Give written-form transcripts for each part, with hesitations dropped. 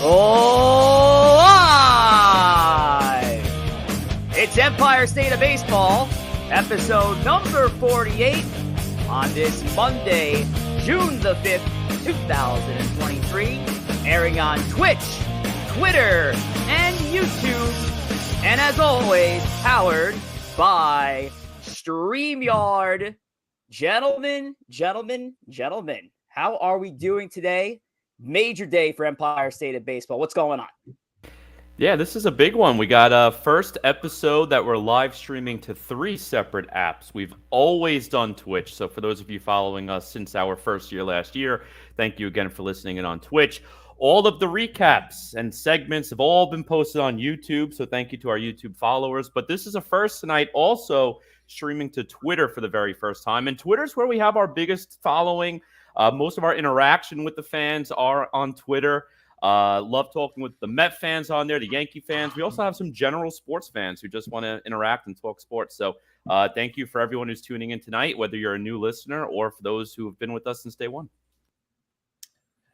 Live! It's Empire State of Baseball, episode number 48, on this Monday, June the 5th, 2023, airing on Twitch, Twitter, and YouTube, and as always, powered by StreamYard. Gentlemen, how are we doing today? Major day for Empire State of Baseball. What's going on? Yeah, this is a big one. We got a first episode that we're live streaming to 3 separate apps. We've always done Twitch, so for those of you following us since our first year last year, thank you again for listening in on Twitch. All of the recaps and segments have all been posted on YouTube, so thank you to our YouTube followers. But this is a first tonight, also streaming to Twitter for the very first time. And Twitter's where we have our biggest following. Most of our interaction with the fans are on Twitter. Love talking with the Met fans on there, the Yankee fans. We also have some general sports fans who just want to interact and talk sports. So thank you for everyone who's tuning in tonight, whether you're a new listener or for those who have been with us since day one.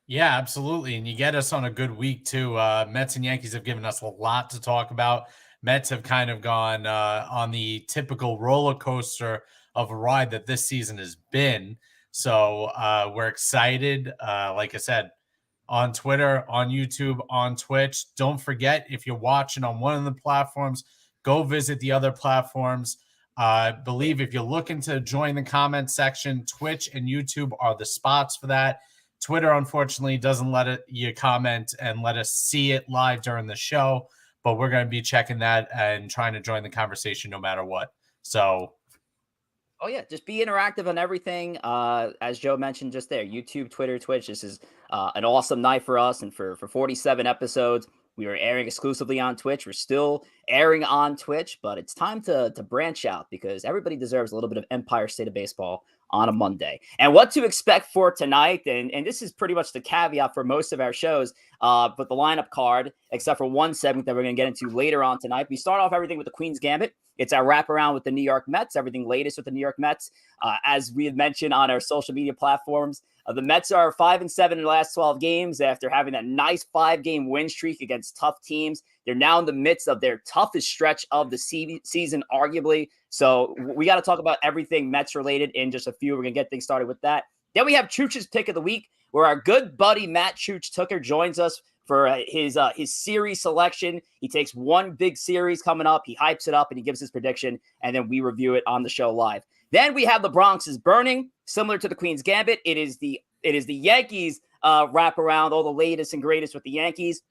Yeah, absolutely. And you get us on a good week, too. Mets and Yankees have given us a lot to talk about. Mets have kind of gone on the typical roller coaster of a ride that this season has been. So we're excited. Like I said, on Twitter, on YouTube, on Twitch. Don't forget, if you're watching on one of the platforms, go visit the other platforms. I believe if you're looking to join the comment section, Twitch and YouTube are the spots for that. Twitter, unfortunately, doesn't let you comment and let us see it live during the show, but we're going to be checking that and trying to join the conversation no matter what. So, oh yeah, just be interactive on everything. As Joe mentioned just there, YouTube, Twitter, Twitch. This is an awesome night for us, and for 47 episodes, we are airing exclusively on Twitch. We're still airing on Twitch, but it's time to branch out because everybody deserves a little bit of Empire State of Baseball on a Monday. And what to expect for tonight, and this is pretty much the caveat for most of our shows, but the lineup card, except for one segment that we're going to get into later on tonight. We start off everything with the Queen's Gambit. It's our wraparound with the New York Mets, everything latest with the New York Mets. As we had mentioned on our social media platforms, the Mets are 5-7 in the last 12 games after having that nice 5-game win streak against tough teams. They're now in the midst of their toughest stretch of the season, arguably. So we got to talk about everything Mets related in just a few. We're going to get things started with that. Then we have Chooch's Pick of the Week, where our good buddy Matt Chooch Tucker joins us for his series selection. He takes one big series coming up, he hypes it up, and he gives his prediction, and then we review it on the show live. Then we have The Bronx is Burning, similar to the Queen's Gambit. It is the Yankees wraparound, all the latest and greatest with the Yankees.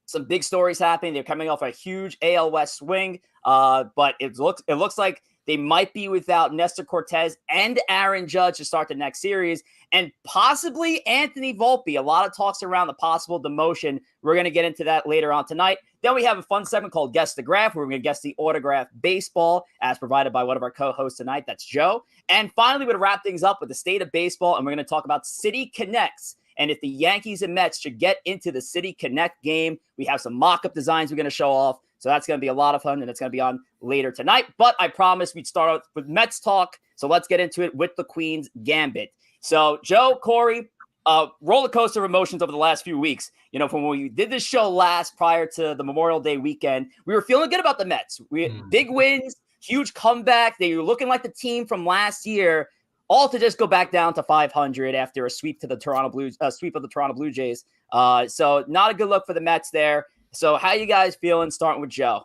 Some big stories happening. They're coming off a huge AL West swing, but it looks like they might be without Nestor Cortez and Aaron Judge to start the next series, and possibly Anthony Volpe. A lot of talks around the possible demotion. We're going to get into that later on tonight. Then we have a fun segment called Guess the Graph, where we're going to guess the autograph baseball as provided by one of our co-hosts tonight. That's Joe. And finally, we're going to wrap things up with the state of baseball, and we're going to talk about City Connects. And if the Yankees and Mets should get into the City Connect game, we have some mock-up designs we're going to show off. So that's going to be a lot of fun, and it's going to be on later tonight. But I promised we'd start out with Mets talk, so let's get into it with the Queen's Gambit. So, Joe, Corey, roller coaster of emotions over the last few weeks. You know, from when we did this show last prior to the Memorial Day weekend, we were feeling good about the Mets. We had big wins, huge comeback. They were looking like the team from last year, all to just go back down to 500 after a sweep of the Toronto Blue Jays. So not a good look for the Mets there. So how you guys feeling, starting with Joe?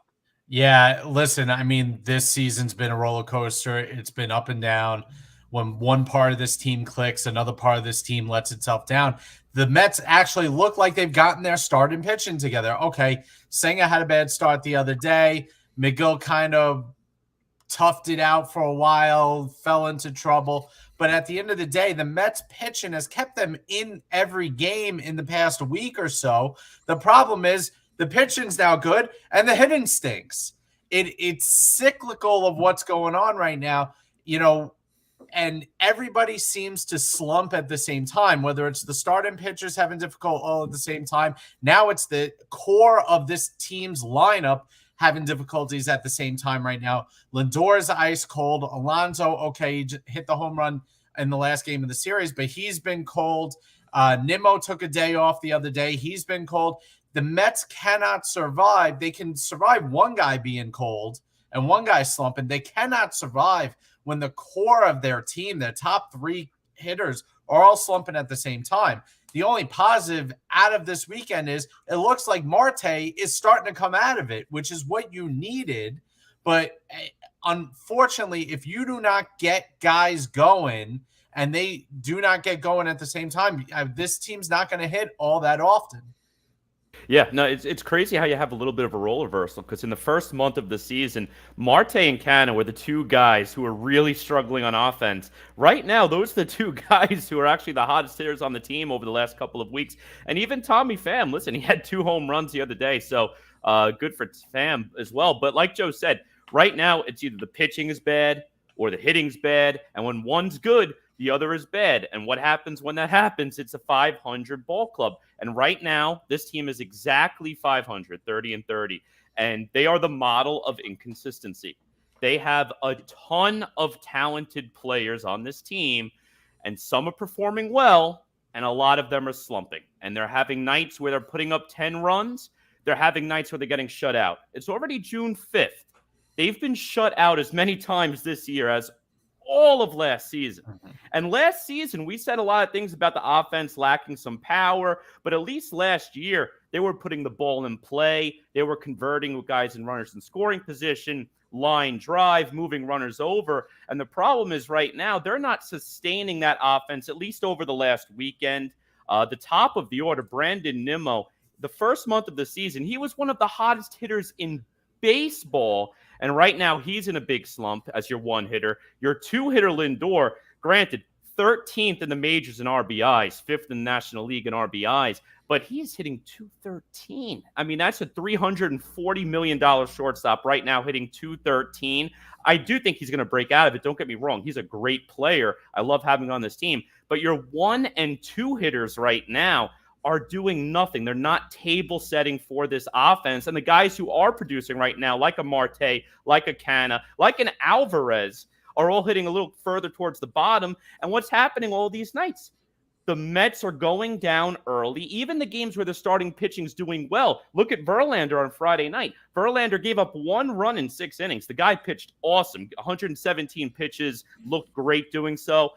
yeah, listen, I mean, this season's been a roller coaster. It's been up and down. When one part of this team clicks, another part of this team lets itself down. The Mets actually look like they've gotten their start in pitching together. Okay, Senga had a bad start the other day. McGill kind of toughed it out for a while, fell into trouble. But at the end of the day, the Mets pitching has kept them in every game in the past week or so. The problem is the pitching's now good and the hitting stinks. It's cyclical of what's going on right now, you know, and everybody seems to slump at the same time, whether it's the starting pitchers having difficult all at the same time. Now it's the core of this team's lineup having difficulties at the same time right now. Lindor's ice cold. Alonso, okay, he hit the home run in the last game of the series, but he's been cold. Nimmo took a day off the other day. He's been cold. The Mets cannot survive. They can survive one guy being cold and one guy slumping. They cannot survive when the core of their team, their top 3 hitters, are all slumping at the same time. The only positive out of this weekend is it looks like Marte is starting to come out of it, which is what you needed. But unfortunately, if you do not get guys going and they do not get going at the same time, this team's not going to hit all that often. Yeah, no, it's crazy how you have a little bit of a role reversal, because in the first month of the season, Marte and Canna were the 2 guys who were really struggling on offense. Right now, those are the 2 guys who are actually the hottest hitters on the team over the last couple of weeks. And even Tommy Pham, listen, he had 2 home runs the other day, so good for Pham as well. But like Joe said, right now, it's either the pitching is bad or the hitting's bad, and when one's good, the other is bad. And what happens when that happens? It's a 500 ball club. And right now, this team is exactly 500, 30-30. And they are the model of inconsistency. They have a ton of talented players on this team, and some are performing well, and a lot of them are slumping. And they're having nights where they're putting up 10 runs. They're having nights where they're getting shut out. It's already June 5th. They've been shut out as many times this year as all of last season. And last season, we said a lot of things about the offense lacking some power, but at least last year, they were putting the ball in play. They were converting with guys and runners in scoring position, line drive, moving runners over. And the problem is right now, they're not sustaining that offense, at least over the last weekend. The top of the order, Brandon Nimmo, the first month of the season, he was one of the hottest hitters in baseball. And right now, he's in a big slump as your 1 hitter. Your 2 hitter, Lindor, granted, 13th in the majors in RBIs, 5th in the National League in RBIs, but he's hitting 213. I mean, that's a $340 million shortstop right now hitting 213. I do think he's going to break out of it. Don't get me wrong. He's a great player. I love having him on this team. But your 1 and 2 hitters right now are doing nothing. They're not table setting for this offense. And the guys who are producing right now, like a Marte, like a Canna, like an Alvarez, are all hitting a little further towards the bottom. And what's happening all these nights? The Mets are going down early. Even the games where the starting pitching is doing well. Look at Verlander on Friday night. Verlander gave up 1 run in 6 innings. The guy pitched awesome. 117 pitches, looked great doing so.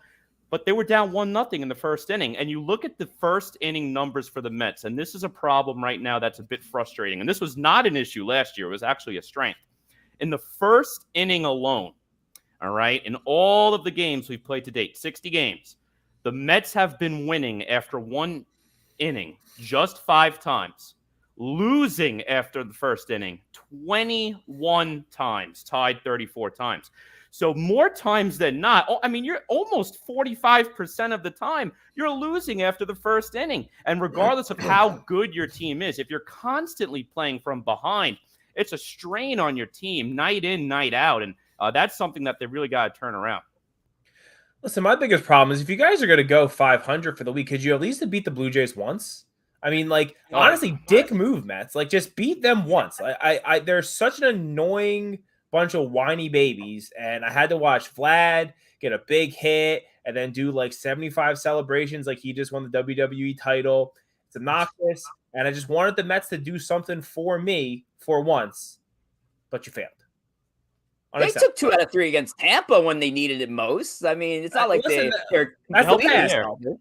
But they were down 1-0 in the first inning. And you look at the first inning numbers for the Mets, and this is a problem right now that's a bit frustrating. And this was not an issue last year. It was actually a strength. In the first inning alone, all right, in all of the games we've played to date, 60 games, the Mets have been winning after 1 inning just 5 times, losing after the first inning 21 times, tied 34 times. So more times than not, I mean, you're almost 45% of the time you're losing after the first inning. And regardless of how good your team is, if you're constantly playing from behind, it's a strain on your team night in, night out. And that's something that they really got to turn around. Listen, my biggest problem is if you guys are going to go 500 for the week, could you at least beat the Blue Jays once? I mean, like, honestly, dick move, Mets. Like, just beat them once. They're such an annoying bunch of whiny babies, and I had to watch Vlad get a big hit and then do like 75 celebrations like he just won the WWE title. It's obnoxious, and I just wanted the Mets to do something for me for once, but you failed. They took 2 out of 3 against Tampa when they needed it most. I mean, it's not like they're that's the past.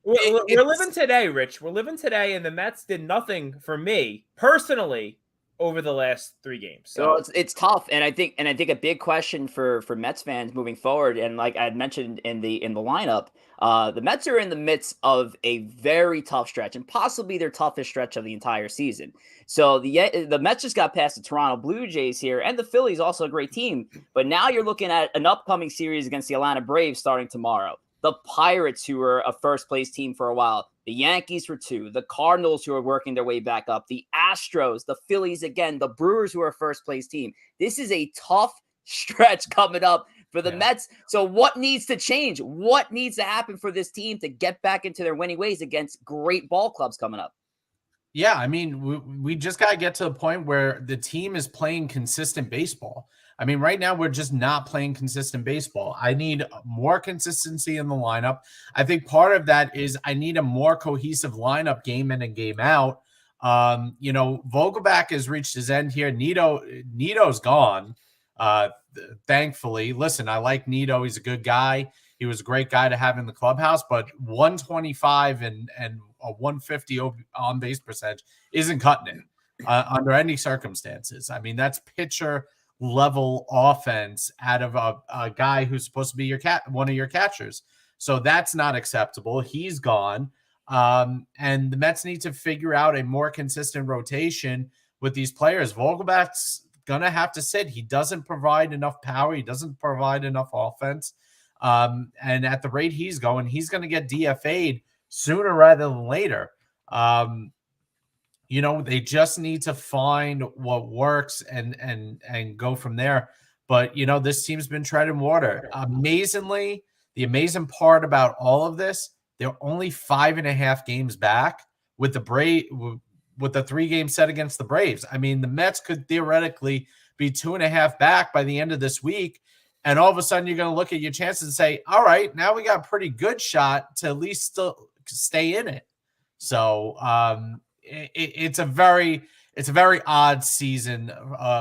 We're living today, Rich. We're living today, and the Mets did nothing for me personally over the last 3 games. So it's tough, and I think a big question for Mets fans moving forward, and like I had mentioned in the lineup, the Mets are in the midst of a very tough stretch, and possibly their toughest stretch of the entire season. So the Mets just got past the Toronto Blue Jays here, and the Phillies, also a great team. But now you're looking at an upcoming series against the Atlanta Braves starting tomorrow. The Pirates, who were a first-place team for a while. The Yankees for 2. The Cardinals, who are working their way back up. The Astros, the Phillies again. The Brewers, who are a first-place team. This is a tough stretch coming up for the Mets. So what needs to change? What needs to happen for this team to get back into their winning ways against great ball clubs coming up? Yeah, I mean, we just got to get to the point where the team is playing consistent baseball. I mean, right now we're just not playing consistent baseball. I need more consistency in the lineup. I think part of that is I need a more cohesive lineup game in and game out. Vogelback has reached his end here. Nito's gone. Thankfully, listen, I like Nito. He's a good guy. He was a great guy to have in the clubhouse, but 125 and a 150 on base percentage isn't cutting it under any circumstances. I mean, that's pitcher level offense out of a guy who's supposed to be one of your catchers. So that's not acceptable. He's gone. And the Mets need to figure out a more consistent rotation with these players. Vogelback's going to have to sit. He doesn't provide enough power. He doesn't provide enough offense. And at the rate he's going to get DFA'd sooner rather than later. They just need to find what works and go from there. But, this team's been treading water. Amazingly, the amazing part about all of this, they're only 5.5 games back with the 3-game set against the Braves. I mean, the Mets could theoretically be 2.5 back by the end of this week. And all of a sudden you're going to look at your chances and say, all right, now we got a pretty good shot to at least still stay in it. So it's a very odd season,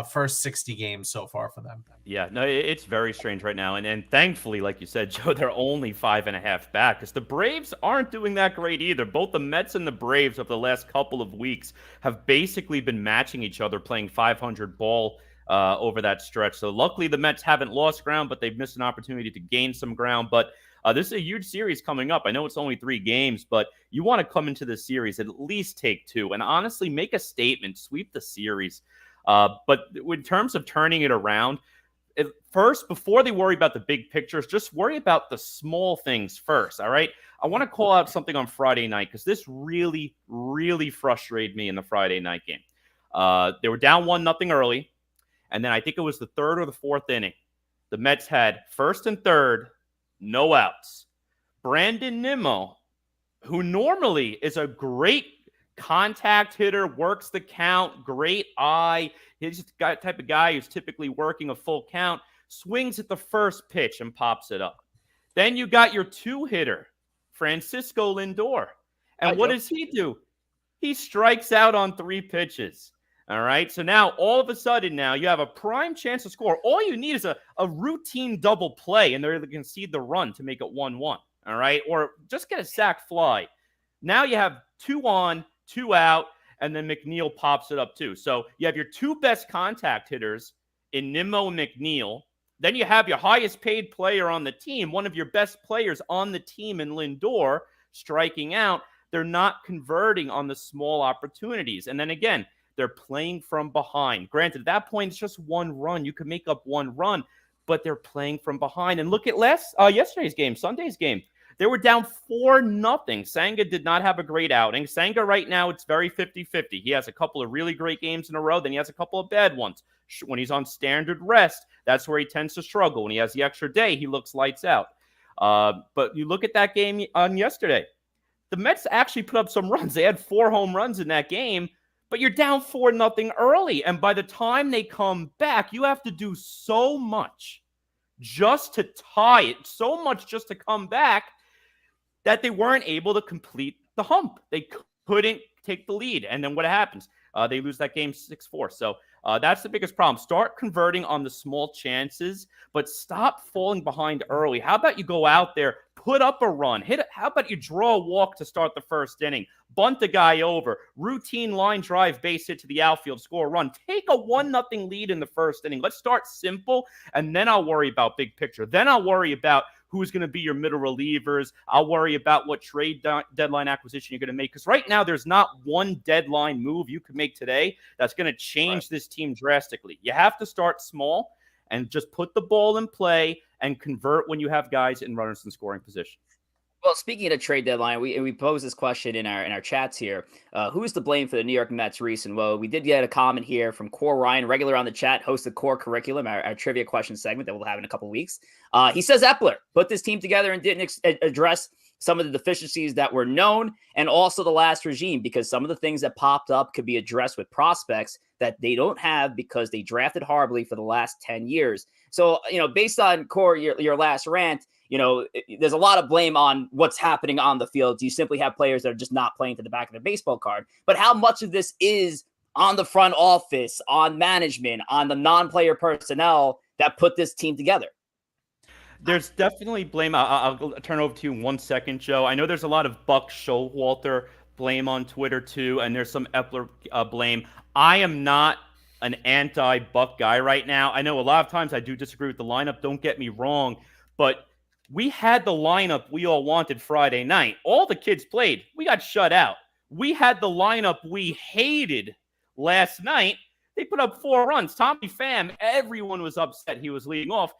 first 60 games so far for them. Yeah, no, it's very strange right now. And thankfully, like you said, Joe, they're only 5.5 back because the Braves aren't doing that great either. Both the Mets and the Braves over the last couple of weeks have basically been matching each other, playing 500 ball over that stretch. So luckily the Mets haven't lost ground, but they've missed an opportunity to gain some ground. But this is a huge series coming up. I know it's only 3 games, but you want to come into this series at least take 2 and honestly make a statement, sweep the series. But in terms of turning it around, first, before they worry about the big pictures, just worry about the small things first, all right? I want to call out something on Friday night because this really, really frustrated me in the Friday night game. They were down 1-0 early, and then I think it was the 3rd or the 4th inning. The Mets had 1st and 3rd, no outs. Brandon Nimmo, who normally is a great contact hitter, works the count, great eye. He's the type of guy who's typically working a full count, swings at the first pitch and pops it up. Then you got your 2-hitter, Francisco Lindor. And what does he do? He strikes out on 3 pitches. All right. So now all of a sudden now you have a prime chance to score. All you need is a routine double play and they're going to concede the run to make it 1-1. All right. Or just get a sac fly. Now you have 2 on, 2 out, and then McNeil pops it up too. So you have your 2 best contact hitters in Nimmo and McNeil. Then you have your highest paid player on the team, one of your best players on the team in Lindor striking out. They're not converting on the small opportunities. And then again, they're playing from behind. Granted, at that point, it's just 1 run. You could make up 1 run, but they're playing from behind. And look at yesterday's game, Sunday's game. They were down 4-0. Senga did not have a great outing. Senga right now, it's very 50-50. He has a couple of really great games in a row. Then he has a couple of bad ones. When he's on standard rest, that's where he tends to struggle. When he has the extra day, he looks lights out. But you look at that game on yesterday. The Mets actually put up some runs. They had 4 home runs in that game. But you're down 4-0 early. And by the time they come back, you have to do so much just to tie it, so much just to come back that they weren't able to complete the hump. They couldn't take the lead. And then what happens? They lose that game 6-4. So that's the biggest problem. Start converting on the small chances, but stop falling behind early. How about you go out there, put up a run, how about you draw a walk to start the first inning, bunt the guy over, routine line drive, base hit to the outfield, score a run, take a 1-0 lead in the first inning. Let's start simple, and then I'll worry about big picture. Then I'll worry about who's going to be your middle relievers. I'll worry about what trade deadline acquisition you're going to make. Because right now, there's not one deadline move you could make today that's going to change this team drastically. You have to start small and just put the ball in play and convert when you have guys in runners in scoring position. Well, speaking of trade deadline, we posed this question in our chats here. Who's to blame for the New York Mets' recent woe? We did get a comment here from Core Ryan, regular on the chat, host of Core Curriculum, our trivia question segment that we'll have in a couple weeks. He says Epler put this team together and didn't address some of the deficiencies that were known, and also the last regime, because some of the things that popped up could be addressed with prospects that they don't have because they drafted horribly for the last 10 years. So, based on Corey, your last rant, there's a lot of blame on what's happening on the field. You simply have players that are just not playing to the back of their baseball card. But how much of this is on the front office, on management, on the non-player personnel that put this team together? There's definitely blame. I'll turn over to you in 1 second, Joe. I know there's a lot of Buck Showalter blame on Twitter too, and there's some Epler blame. I am not an anti-Buck guy right now. I know a lot of times I do disagree with the lineup. Don't get me wrong, but we had the lineup we all wanted Friday night. All the kids played. We got shut out. We had the lineup we hated last night. They put up 4 runs. Tommy Pham, everyone was upset he was leading off.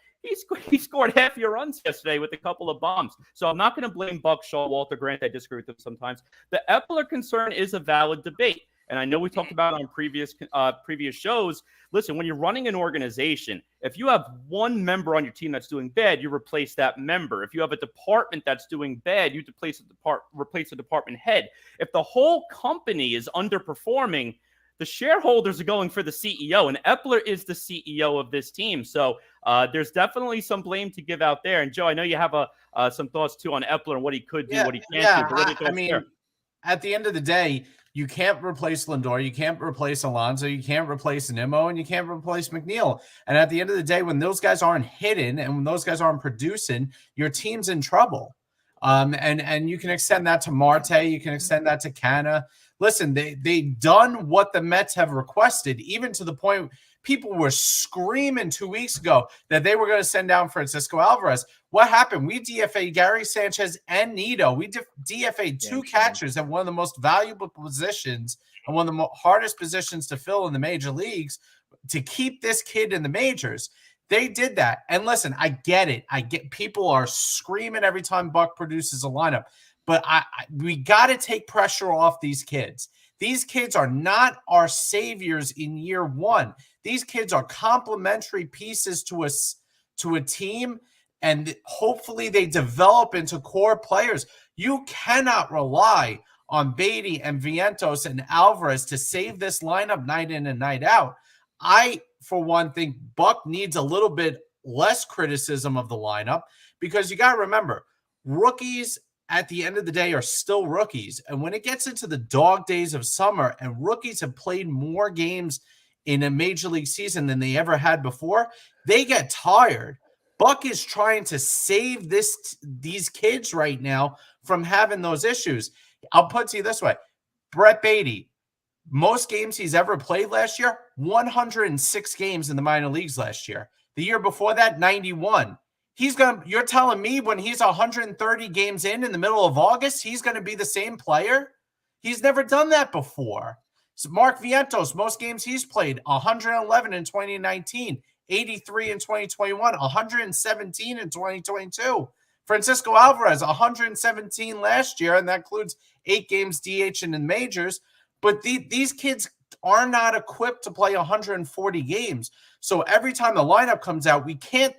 He scored half your runs yesterday with a couple of bombs. So I'm not going to blame Buck, Showalter, Grant. I disagree with them sometimes. The Epler concern is a valid debate. And I know we talked about it on previous shows. Listen, when you're running an organization, if you have one member on your team that's doing bad, you replace that member. If you have a department that's doing bad, you replace the department head. If the whole company is underperforming, the shareholders are going for the CEO, and Epler is the CEO of this team. So there's definitely some blame to give out there. And Joe, I know you have some thoughts too on Epler and what he could do, what he can't do. But what are your thoughts there? At the end of the day, you can't replace Lindor, you can't replace Alonso, you can't replace Nimmo, and you can't replace McNeil. And at the end of the day, when those guys aren't hitting and when those guys aren't producing, your team's in trouble. And you can extend that to Marte, you can extend that to Canna. Listen, they done what the Mets have requested, even to the point people were screaming 2 weeks ago that they were going to send down Francisco Alvarez. What happened? We DFA'd Gary Sanchez and Nito. We DFA'd 2 catchers at one of the most valuable positions and one of the hardest positions to fill in the major leagues to keep this kid in the majors. They did that. And listen, I get it. People are screaming every time Buck produces a lineup. But we got to take pressure off these kids. These kids are not our saviors in year one. These kids are complementary pieces to a team, and hopefully they develop into core players. You cannot rely on Beatty and Vientos and Alvarez to save this lineup night in and night out. I, for one, think Buck needs a little bit less criticism of the lineup because you got to remember, rookies at the end of the day are still rookies. And when it gets into the dog days of summer and rookies have played more games in a major league season than they ever had before, they get tired. Buck is trying to save these kids right now from having those issues. I'll put it to you this way. Brett Beatty, most games he's ever played last year, 106 games in the minor leagues last year. The year before that, 91. You're telling me when he's 130 games in the middle of August, he's going to be the same player? He's never done that before. So Mark Vientos, most games he's played, 111 in 2019, 83 in 2021, 117 in 2022. Francisco Alvarez, 117 last year, and that includes 8 games DH in the majors. But these kids are not equipped to play 140 games. So every time the lineup comes out, we can't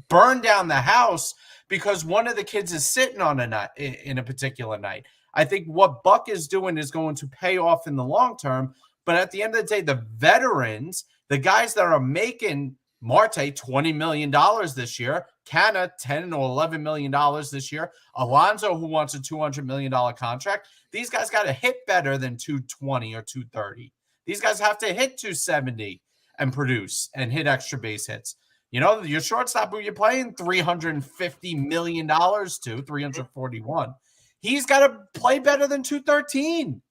burn down the house because one of the kids is sitting on a night in a particular night. I think what Buck is doing is going to pay off in the long term. But at the end of the day, the veterans, the guys that are making Marte $20 million this year, Canna $10 or $11 million this year, Alonso, who wants a $200 million contract, these guys got to hit better than 220 or 230. These guys have to hit 270 and produce and hit extra base hits. You know, your shortstop who you're playing $350 million to, 341. He's got to play better than 213.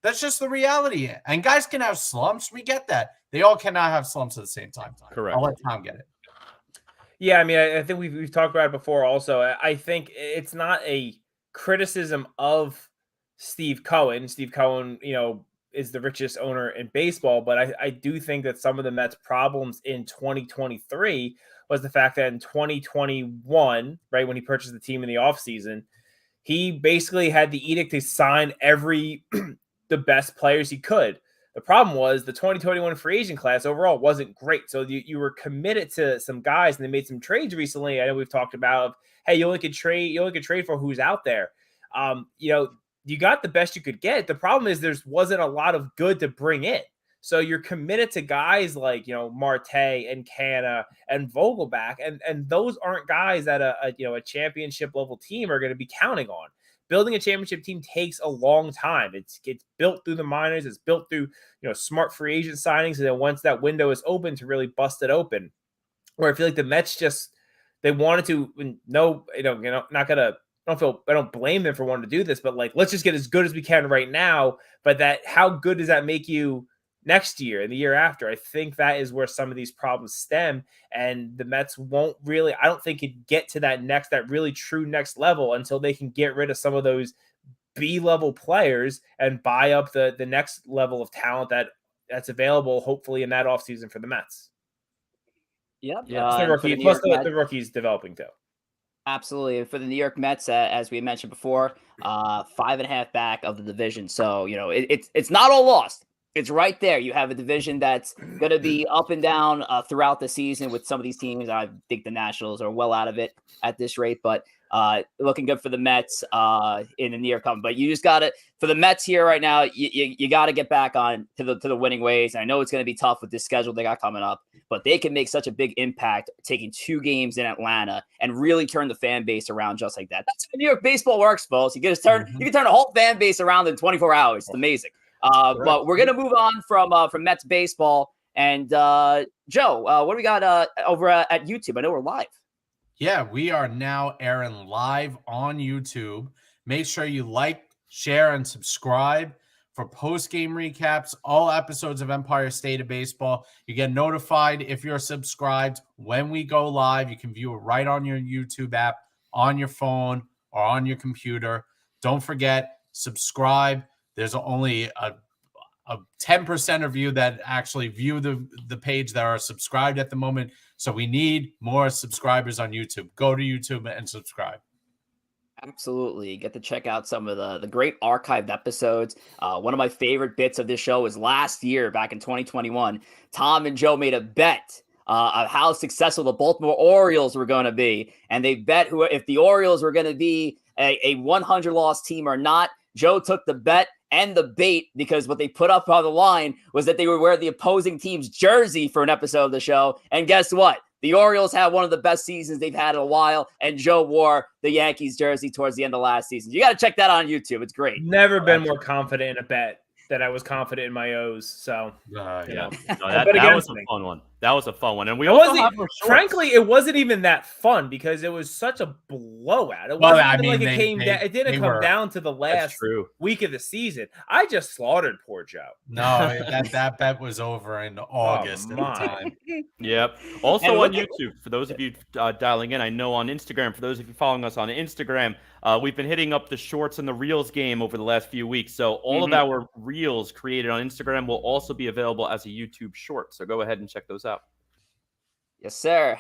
That's just the reality. And guys can have slumps. We get that. They all cannot have slumps at the same time. Correct. I'll let Tom get it. Yeah, I mean, I think we've talked about it before also. I think it's not a criticism of Steve Cohen. Steve Cohen, is the richest owner in baseball, but I do think that some of the Mets' problems in 2023 was the fact that in 2021, right, when he purchased the team in the offseason, he basically had the edict to sign the best players he could. The problem was the 2021 free agent class overall wasn't great. So you were committed to some guys, and they made some trades recently. I know we've talked about, hey, you only could trade for who's out there. You got the best you could get. The problem is there wasn't a lot of good to bring in. So you're committed to guys like, Marte and Canna and Vogelback, and those aren't guys that a championship level team are going to be counting on. Building a championship team takes a long time. It's built through the minors. It's built through, smart free agent signings. And then once that window is open, to really bust it open. Where I feel like the Mets they wanted to, I don't blame them for wanting to do this, but like, let's just get as good as we can right now. But how good does that make you next year and the year after? I think that is where some of these problems stem, and the Mets won't really, I don't think, could get to that really true next level until they can get rid of some of those B-level players and buy up the next level of talent that's available, hopefully in that offseason for the Mets. Yep. Plus the rookies developing too. Absolutely. And for the New York Mets, as we mentioned before, 5.5 back of the division. So, it's not all lost. It's right there. You have a division that's going to be up and down throughout the season with some of these teams. I think the Nationals are well out of it at this rate, but looking good for the Mets in the near coming. But you just got to, for the Mets here right now, you got to get back on to the winning ways. And I know it's going to be tough with this schedule they got coming up, but they can make such a big impact taking 2 games in Atlanta and really turn the fan base around just like that. That's how New York baseball works, folks. You can turn a whole fan base around in 24 hours. It's amazing. But we're gonna move on from Mets baseball. And Joe, what do we got over at YouTube? I know we're live. Yeah, we are now airing live on YouTube. Make sure you like, share, and subscribe for post-game recaps, all episodes of Empire State of Baseball. You get notified if you're subscribed when we go live. You can view it right on your YouTube app, on your phone, or on your computer. Don't forget, subscribe. There's only a 10% of you that actually view the page that are subscribed at the moment. So we need more subscribers on YouTube. Go to YouTube and subscribe. Absolutely. Get to check out some of the great archived episodes. One of my favorite bits of this show is last year, back in 2021, Tom and Joe made a bet of how successful the Baltimore Orioles were going to be. And they bet if the Orioles were going to be a 100-loss team or not. Joe took the bet and the bait, because what they put up on the line was that they would wear the opposing team's jersey for an episode of the show. And guess what? The Orioles had one of the best seasons they've had in a while, and Joe wore the Yankees jersey towards the end of last season. You got to check that out on YouTube. It's great. Never been more confident in a bet than I was confident in my O's. So, yeah. No, that was a fun one. That was a fun one. And we frankly, it wasn't even that fun because it was such a blowout. It wasn't it didn't come down to the last week of the season. I just slaughtered poor Joe. No, that bet was over in August at the time. Yep. Also on YouTube, for those of you dialing in, I know on Instagram, for those of you following us on Instagram, we've been hitting up the shorts and the reels game over the last few weeks. So all of our reels created on Instagram will also be available as a YouTube short. So go ahead and check those out. Yes, sir.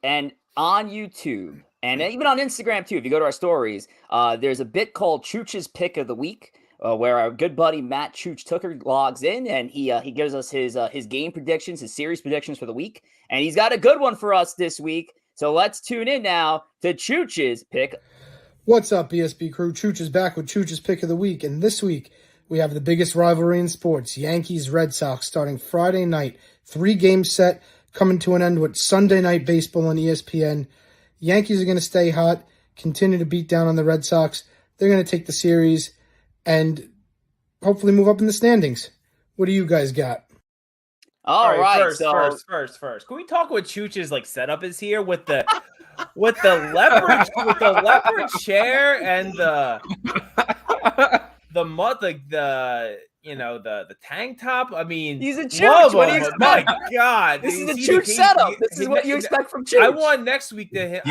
And on YouTube and even on Instagram too, if you go to our stories, there's a bit called Chooch's Pick of the Week, where our good buddy Matt Chooch Tucker logs in and he gives us his game predictions, his series predictions for the week, and he's got a good one for us this week. So let's tune in now to Chooch's Pick. What's up, BSB crew? Chooch is back with Chooch's Pick of the Week, and this week we have the biggest rivalry in sports, Yankees-Red Sox, starting Friday night. 3-game set coming to an end with Sunday Night Baseball on ESPN. Yankees are going to stay hot, continue to beat down on the Red Sox. They're going to take the series and hopefully move up in the standings. What do you guys got? All right. First. Can we talk what Chooch's setup is here with the leopard chair and the tank top? I mean, he's a Chooch. What do you expect? My God, this is a Chooch setup. This is what you expect from Chooch. I want next week I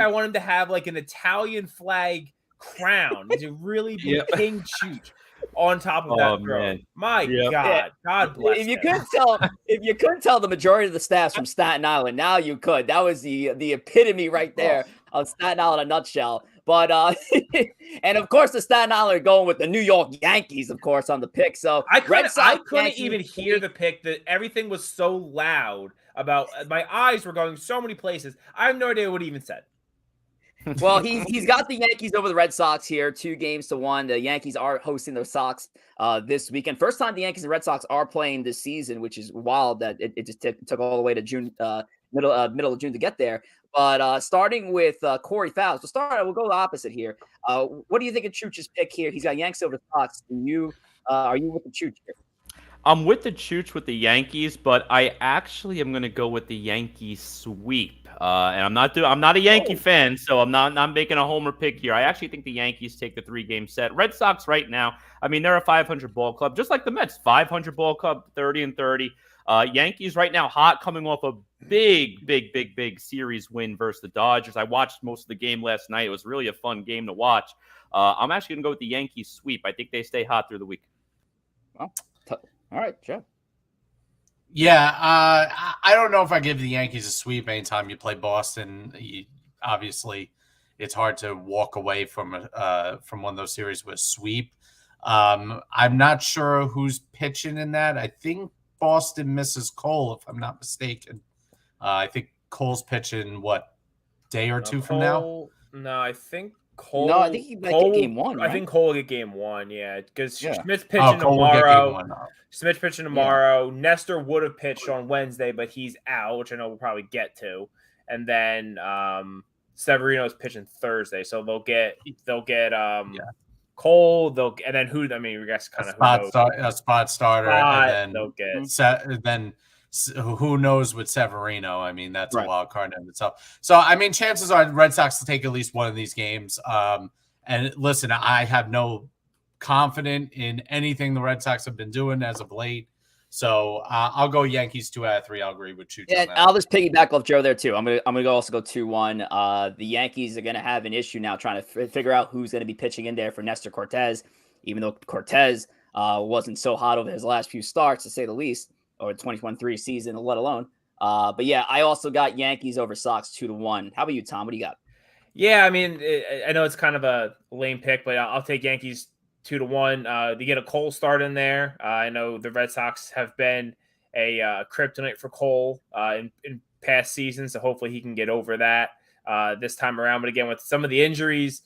want him to have an Italian flag crown to really be King Chooch on top of that throne. Man. My God, God bless. If you couldn't tell the majority of the staffs from Staten Island, now you could. That was the epitome right there of Staten Island in a nutshell. But and of course the Staten Island are going with the New York Yankees, of course, on the pick. So I Red Sox, couldn't Yankees, even hear the pick. That everything was so loud about. My eyes were going so many places. I have no idea what he even said. Well, he's got the Yankees over the Red Sox here, 2-1. The Yankees are hosting the Sox this weekend. First time the Yankees and Red Sox are playing this season, which is wild that it just took all the way to June, middle of June to get there. But starting with Corey Fowles, we'll go the opposite here. What do you think of Chooch's pick here? He's got Yanks over the Sox. Are you with the Chooch here? I'm with the Chooch with the Yankees, but I actually am going to go with the Yankees sweep. And I'm not a Yankee fan, so I'm not making a homer pick here. I actually think the Yankees take the 3-game set. Red Sox right now, I mean, they're a 500 ball club, just like the Mets, 500 ball club, 30-30. Yankees right now hot, coming off a big series win versus the Dodgers. I watched most of the game last night. It was really a fun game to watch. I'm actually going to go with the Yankees sweep. I think they stay hot through the week. Well, all right, Joe. Yeah, I don't know if I give the Yankees a sweep anytime you play Boston. Obviously, it's hard to walk away from one of those series with a sweep. I'm not sure who's pitching in that. I think Boston misses Cole, if I'm not mistaken. I think Cole's pitching, day or two from now? No, I think Cole. No, I think he might get game 1. Right? I think Cole will get game 1. Yeah, because Schmidt's Cole pitching tomorrow. will get game 1. Schmidt's pitching tomorrow. Nestor would have pitched on Wednesday, but he's out, which I know we'll probably get to. And then Severino's pitching Thursday, so they'll get Cole. And then who? I mean, I guess kind of a spot starter, and then they'll get then. Who knows with Severino? I mean, that's a wild card in itself. So, I mean, chances are the Red Sox will take at least one of these games. And listen, I have no confidence in anything the Red Sox have been doing as of late. So I'll go Yankees 2 out of 3. I'll agree with Chooch. Yeah, I'll just piggyback off Joe there too. I'm gonna also go 2-1. The Yankees are gonna have an issue now trying to figure out who's gonna be pitching in there for Nestor Cortez, even though Cortez wasn't so hot over his last few starts, to say the least, or 2023 season, let alone. But yeah, I also got Yankees over Sox 2-1. How about you, Tom? What do you got? Yeah, I mean, I know it's kind of a lame pick, but I'll take Yankees 2-1. They get a Cole start in there. I know the Red Sox have been a kryptonite for Cole in past seasons, so hopefully he can get over that this time around. But again, with some of the injuries,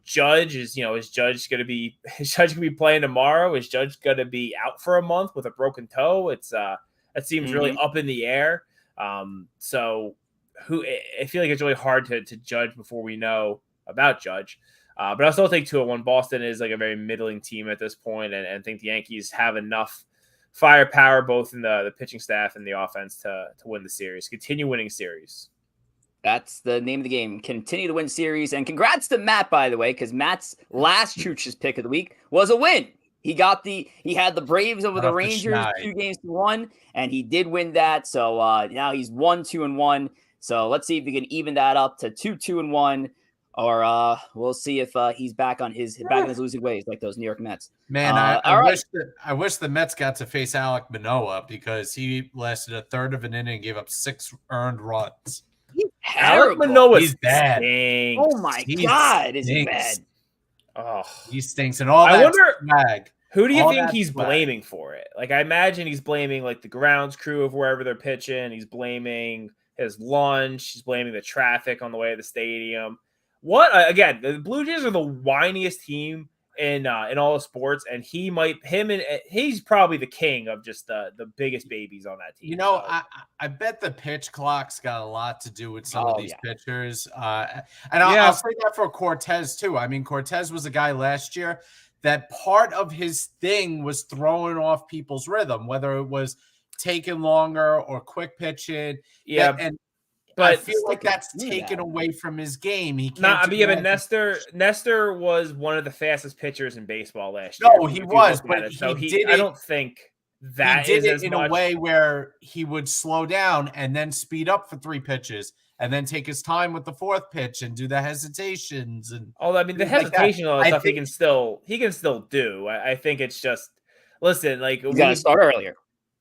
Judge is Judge going to be playing tomorrow? Is Judge going to be out for a month with a broken toe? It's that seems really up in the air. So I feel like it's really hard to judge before we know about Judge. But I'll still take 2-1. Boston is like a very middling team at this point, and I think the Yankees have enough firepower both in the pitching staff and the offense to win the series, continue winning series. That's the name of the game. Continue to win series. And congrats to Matt, by the way, because Matt's last Chooch's pick of the week was a win. He had the Braves over the Rangers 2-1, and he did win that. So now he's 1-2-1. So let's see if we can even that up to 2-2-1, or we'll see if he's back on his losing ways like those New York Mets. Man, I wish the Mets got to face Alek Manoah, because he lasted a third of an inning and gave up 6 earned runs. Alek Manoah's bad. Stinks. Oh my God, is he bad? Oh, he stinks. And all that. I wonder swag, who do you think he's blaming for it? Like, I imagine he's blaming like the grounds crew of wherever they're pitching. He's blaming his lunch. He's blaming the traffic on the way to the stadium. Again, the Blue Jays are the whiniest team in all of sports, and he's probably the king of just the biggest babies on that team. I bet the pitch clock's got a lot to do with some of these pitchers. And I'll say that for Cortez too. I mean, Cortez was a guy last year that part of his thing was throwing off people's rhythm, whether it was taking longer or quick pitching. Yeah. But I feel like that's taken away from his game. He can't. But Nestor was one of the fastest pitchers in baseball last year. No, he was, but he did it. I don't think that he did it in a way where he would slow down and then speed up for 3 pitches, and then take his time with the 4th pitch and do the hesitations. And the hesitation stuff he can still do. I think it's just listen, like you got to start earlier.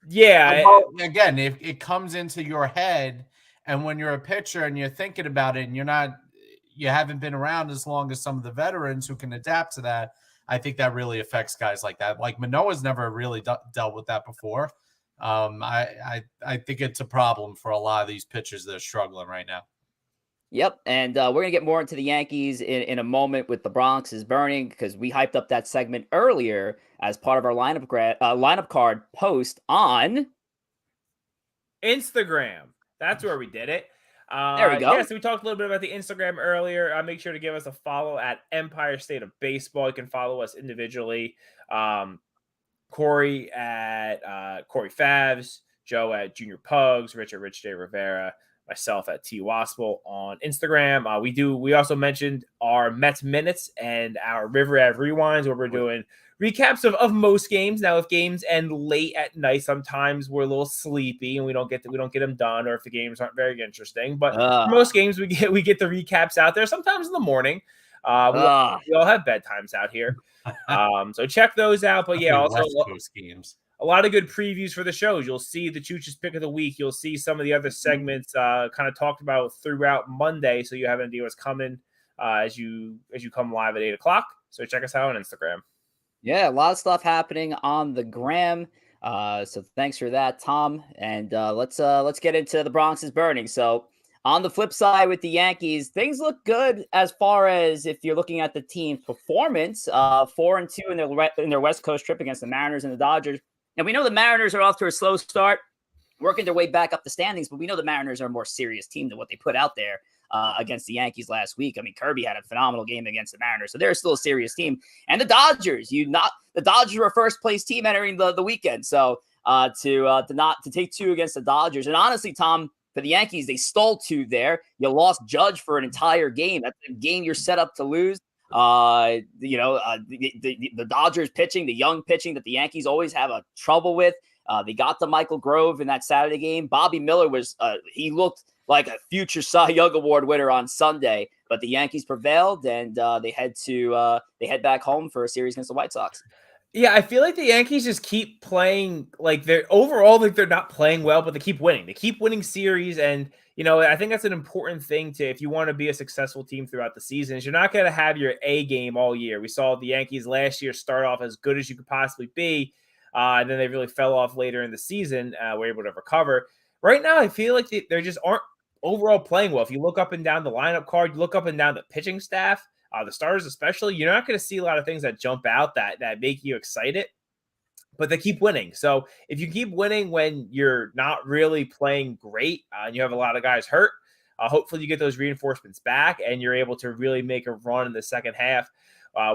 Yeah. Again, if it comes into your head. And when you're a pitcher and you're thinking about it and you're not, you haven't been around as long as some of the veterans who can adapt to that, I think that really affects guys like that. Like Manoah's never really dealt with that before. I think it's a problem for a lot of these pitchers that are struggling right now. Yep, and we're going to get more into the Yankees in a moment with the Bronx is burning, because we hyped up that segment earlier as part of our lineup card post on Instagram. That's where we did it. There we go. Yeah, so we talked a little bit about the Instagram earlier. Make sure to give us a follow at Empire State of Baseball. You can follow us individually. Corey at Corey Favs, Joe at Junior Pugs, Rich at Rich J Rivera, myself at T Waspel on Instagram. We also mentioned our Mets Minutes and our River Ave Rewinds, where we're doing recaps of most games. Now, if games end late at night, sometimes we're a little sleepy and we don't get them done, or if the games aren't very interesting. But for most games, we get the recaps out there. Sometimes in the morning. We all have bedtimes out here. So check those out. But yeah, also West Coast games. A lot of good previews for the shows. You'll see the Chooch's pick of the week. You'll see some of the other segments kind of talked about throughout Monday, so you have an idea what's coming as you come live at 8:00. So check us out on Instagram. Yeah, a lot of stuff happening on the gram. So thanks for that, Tom. And let's get into the Bronx is burning. So on the flip side with the Yankees, things look good as far as if you're looking at the team's performance. 4-2 in their West Coast trip against the Mariners and the Dodgers. And we know the Mariners are off to a slow start, working their way back up the standings, but we know the Mariners are a more serious team than what they put out there against the Yankees last week. I mean, Kirby had a phenomenal game against the Mariners, so they're still a serious team. And the Dodgers, the Dodgers were a first place team entering the weekend. So to take 2 against the Dodgers, and honestly, Tom, for the Yankees, they stole 2 there. You lost Judge for an entire game. That's a game you're set up to lose. The Dodgers pitching, the young pitching that the Yankees always have a trouble with. They got to Michael Grove in that Saturday game. Bobby Miller he looked like a future Cy Young Award winner on Sunday, but the Yankees prevailed, and they head back home for a series against the White Sox. Yeah, I feel like the Yankees just keep playing like they're not playing well, but they keep winning. They keep winning series, and I think that's an important thing if you want to be a successful team throughout the season. Is you're not going to have your A game all year. We saw the Yankees last year start off as good as you could possibly be, and then they really fell off later in the season. Were able to recover. Right now, I feel like they just aren't overall playing well. If you look up and down the lineup card, you look up and down the pitching staff. The starters especially, you're not going to see a lot of things that jump out that make you excited, but they keep winning. So if you keep winning when you're not really playing great and you have a lot of guys hurt, hopefully you get those reinforcements back and you're able to really make a run in the second half.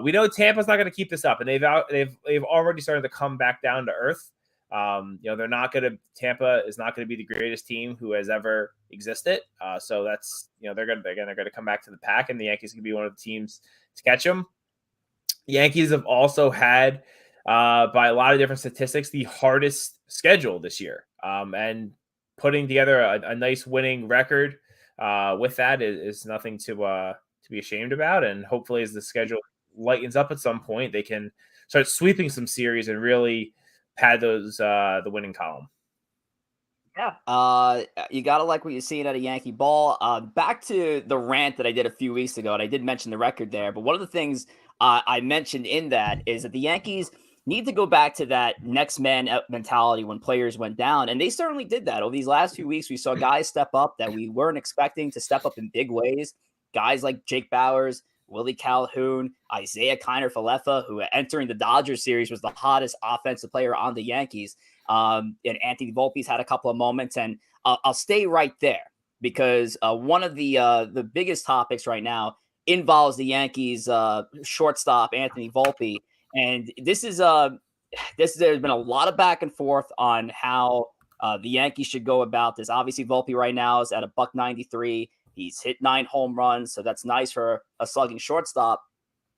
We know Tampa's not going to keep this up, and they've already started to come back down to earth. Tampa is not going to be the greatest team who has ever existed. So that's, they're going to come back to the pack, and the Yankees can be one of the teams to catch them. Yankees have also had, by a lot of different statistics, the hardest schedule this year. And putting together a nice winning record with that is nothing to be ashamed about. And hopefully as the schedule lightens up at some point, they can start sweeping some series and really pad those the winning column. Yeah. You got to like what you're seeing out of Yankee ball. Back to the rant that I did a few weeks ago, and I did mention the record there, but one of the things I mentioned in that is that the Yankees need to go back to that next man up mentality when players went down, and they certainly did that. Over these last few weeks, we saw guys step up that we weren't expecting to step up in big ways. Guys like Jake Bauers, Willie Calhoun, Isaiah Kiner-Falefa, who entering the Dodgers series was the hottest offensive player on the Yankees. And Anthony Volpe's had a couple of moments, and I'll stay right there because one of the biggest topics right now involves the Yankees shortstop Anthony Volpe, and there's been a lot of back and forth on how the Yankees should go about this. Obviously, Volpe right now is at a .193. He's hit 9 home runs, so that's nice for a slugging shortstop.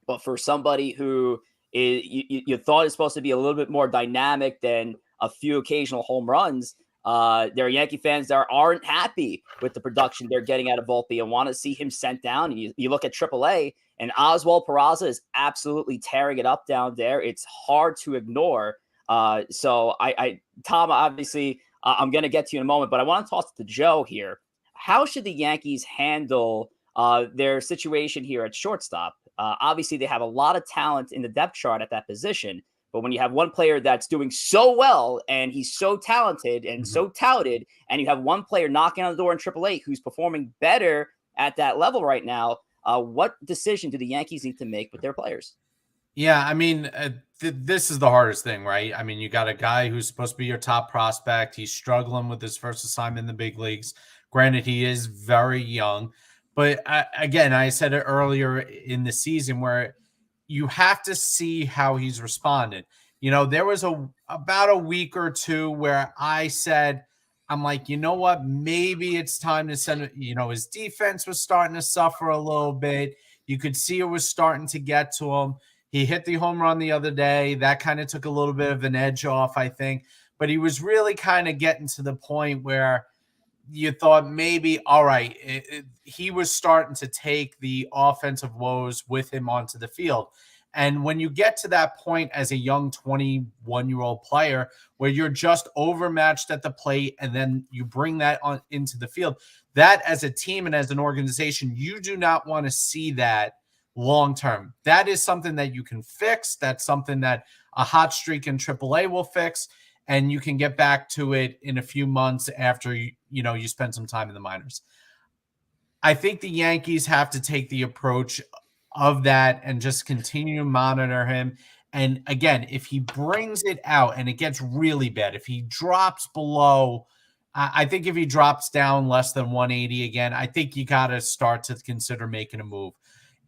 But for somebody who you thought is supposed to be a little bit more dynamic than a few occasional home runs, there are Yankee fans that aren't happy with the production they're getting out of Volpe and want to see him sent down. And you look at AAA, and Oswald Peraza is absolutely tearing it up down there. It's hard to ignore. So Tom, obviously, I'm going to get to you in a moment, but I want to toss it to Joe here. How should the Yankees handle their situation here at shortstop. Obviously, they have a lot of talent in the depth chart at that position. But when you have one player that's doing so well and he's so talented and so touted, and you have one player knocking on the door in AAA who's performing better at that level right now, what decision do the Yankees need to make with their players? Yeah, I mean, this is the hardest thing, right? I mean, you got a guy who's supposed to be your top prospect. He's struggling with his first assignment in the big leagues. Granted, he is very young, but again, I said it earlier in the season where you have to see how he's responded. You know, there was about a week or two where I said, I'm like, you know what? Maybe it's time to send. You know, his defense was starting to suffer a little bit. You could see it was starting to get to him. He hit the home run the other day. That kind of took a little bit of an edge off, I think. But he was really kind of getting to the point where you thought maybe, all right, he was starting to take the offensive woes with him onto the field. And when you get to that point as a young 21-year-old player where you're just overmatched at the plate and then you bring that on into the field, that as a team and as an organization, you do not want to see that long term. That is something that you can fix. That's something that a hot streak in AAA will fix. And you can get back to it in a few months after you spend some time in the minors. I think the Yankees have to take the approach of that and just continue to monitor him. And again, if he brings it out and it gets really bad, if he drops below, I think if he drops down less than 180 again, I think you got to start to consider making a move.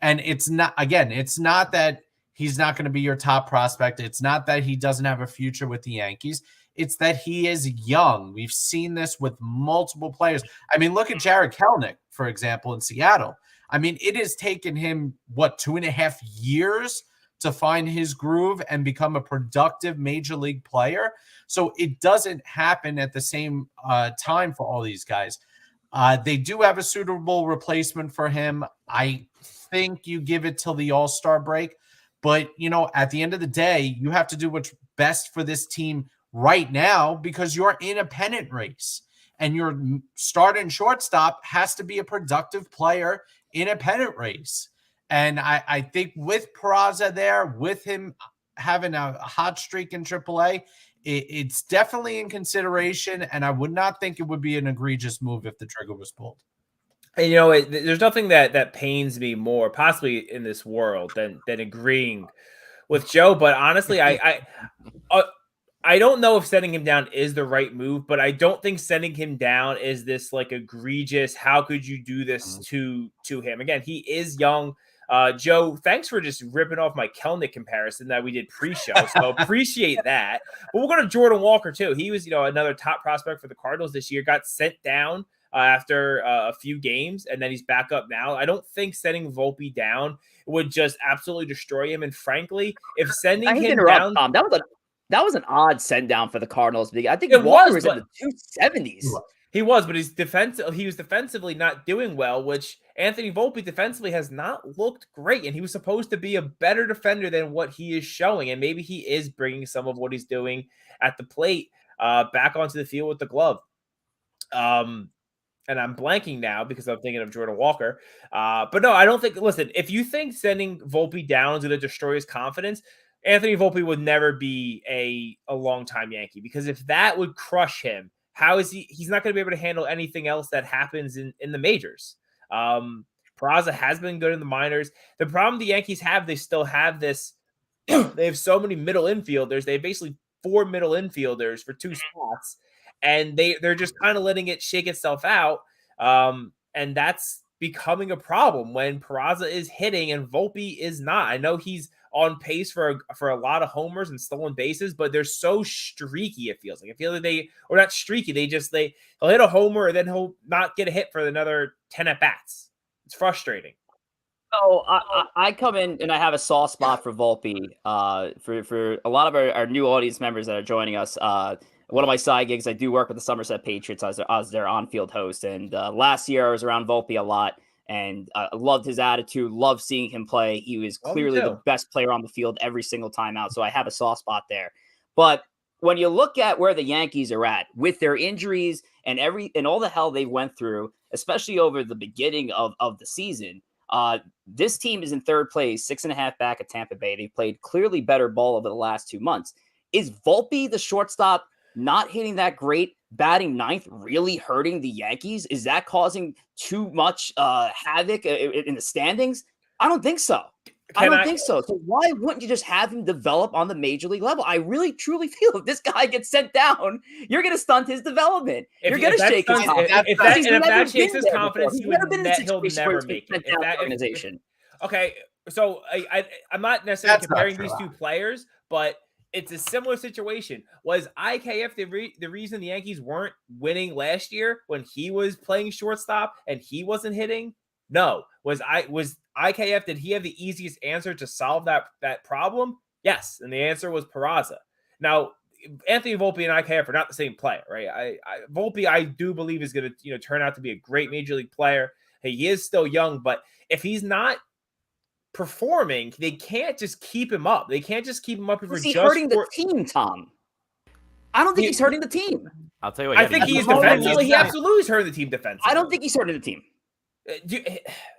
And it's not that he's not going to be your top prospect. It's not that he doesn't have a future with the Yankees. It's that he is young. We've seen this with multiple players. I mean, look at Jared Kelenic, for example, in Seattle. I mean, it has taken him, 2.5 years to find his groove and become a productive major league player. So it doesn't happen at the same time for all these guys. They do have a suitable replacement for him. I think you give it till the All-Star break. But, at the end of the day, you have to do what's best for this team right now because you're in a pennant race. And your starting shortstop has to be a productive player in a pennant race. And I think with Peraza there, with him having a hot streak in AAA, it's definitely in consideration. And I would not think it would be an egregious move if the trigger was pulled. And there's nothing that pains me more, possibly in this world, than agreeing with Joe. But honestly, I don't know if sending him down is the right move, but I don't think sending him down is this like egregious. How could you do this to him? Again, he is young. Joe, thanks for just ripping off my Kelenic comparison that we did pre-show. So appreciate that. But we'll go to Jordan Walker too. He was, another top prospect for the Cardinals this year. Got sent down after a few games, and then he's back up now. I don't think sending Volpe down would just absolutely destroy him. And frankly, if sending him down, Tom, that was an odd send down for the Cardinals. I think it Walker was in the 270s. He was, but he was defensively not doing well, which Anthony Volpe defensively has not looked great. And he was supposed to be a better defender than what he is showing. And maybe he is bringing some of what he's doing at the plate back onto the field with the glove. And I'm blanking now because I'm thinking of Jordan Walker. But no, I don't think, listen, if you think sending Volpe down is going to destroy his confidence, Anthony Volpe would never be a long-time Yankee, because if that would crush him, how is he's not going to be able to handle anything else that happens in the majors. Peraza has been good in the minors. The problem the Yankees have, they still have this, they have so many middle infielders. They have basically 4 middle infielders for 2 spots, and they're just kind of letting it shake itself out. And that's becoming a problem when Peraza is hitting and Volpe is not. I know he's on pace for a lot of homers and stolen bases, but they're so streaky. It feels like or not streaky. He'll hit a homer and then he'll not get a hit for another 10 at bats. It's frustrating. So I come in and I have a soft spot for Volpe. For a lot of our new audience members that are joining us, one of my side gigs, I do work with the Somerset Patriots as their on-field host. And last year I was around Volpe a lot. And loved his attitude, loved seeing him play. He was clearly the best player on the field every single time out. So I have a soft spot there. But when you look at where the Yankees are at with their injuries and all the hell they went through, especially over the beginning of the season. This team is in third place, 6.5 back at Tampa Bay. They've played clearly better ball over the last 2 months. Is Volpe, the shortstop, not hitting that great, batting ninth, really hurting the Yankees? Is that causing too much havoc in the standings? I don't think so. I don't think so. So why wouldn't you just have him develop on the major league level? I really, truly feel if this guy gets sent down, you're going to stunt his development. You're going to shake his confidence. If that shakes his confidence, he'll never make it. Organization. Okay, so I'm not necessarily comparing these two players, but it's a similar situation. Was IKF the reason the Yankees weren't winning last year when he was playing shortstop and he wasn't hitting? No. Was IKF, did he have the easiest answer to solve that problem? Yes. And the answer was Peraza. Now, Anthony Volpe and IKF are not the same player, right? Volpe, I do believe, is going to turn out to be a great major league player. He is still young, but if he's not performing, they can't just keep him up. They can't just keep him up. Is he hurting the team, Tom? I don't think he's hurting the team. I'll tell you what. I think he's defensively. He absolutely is hurting the team defensively. I don't think he's hurting the team.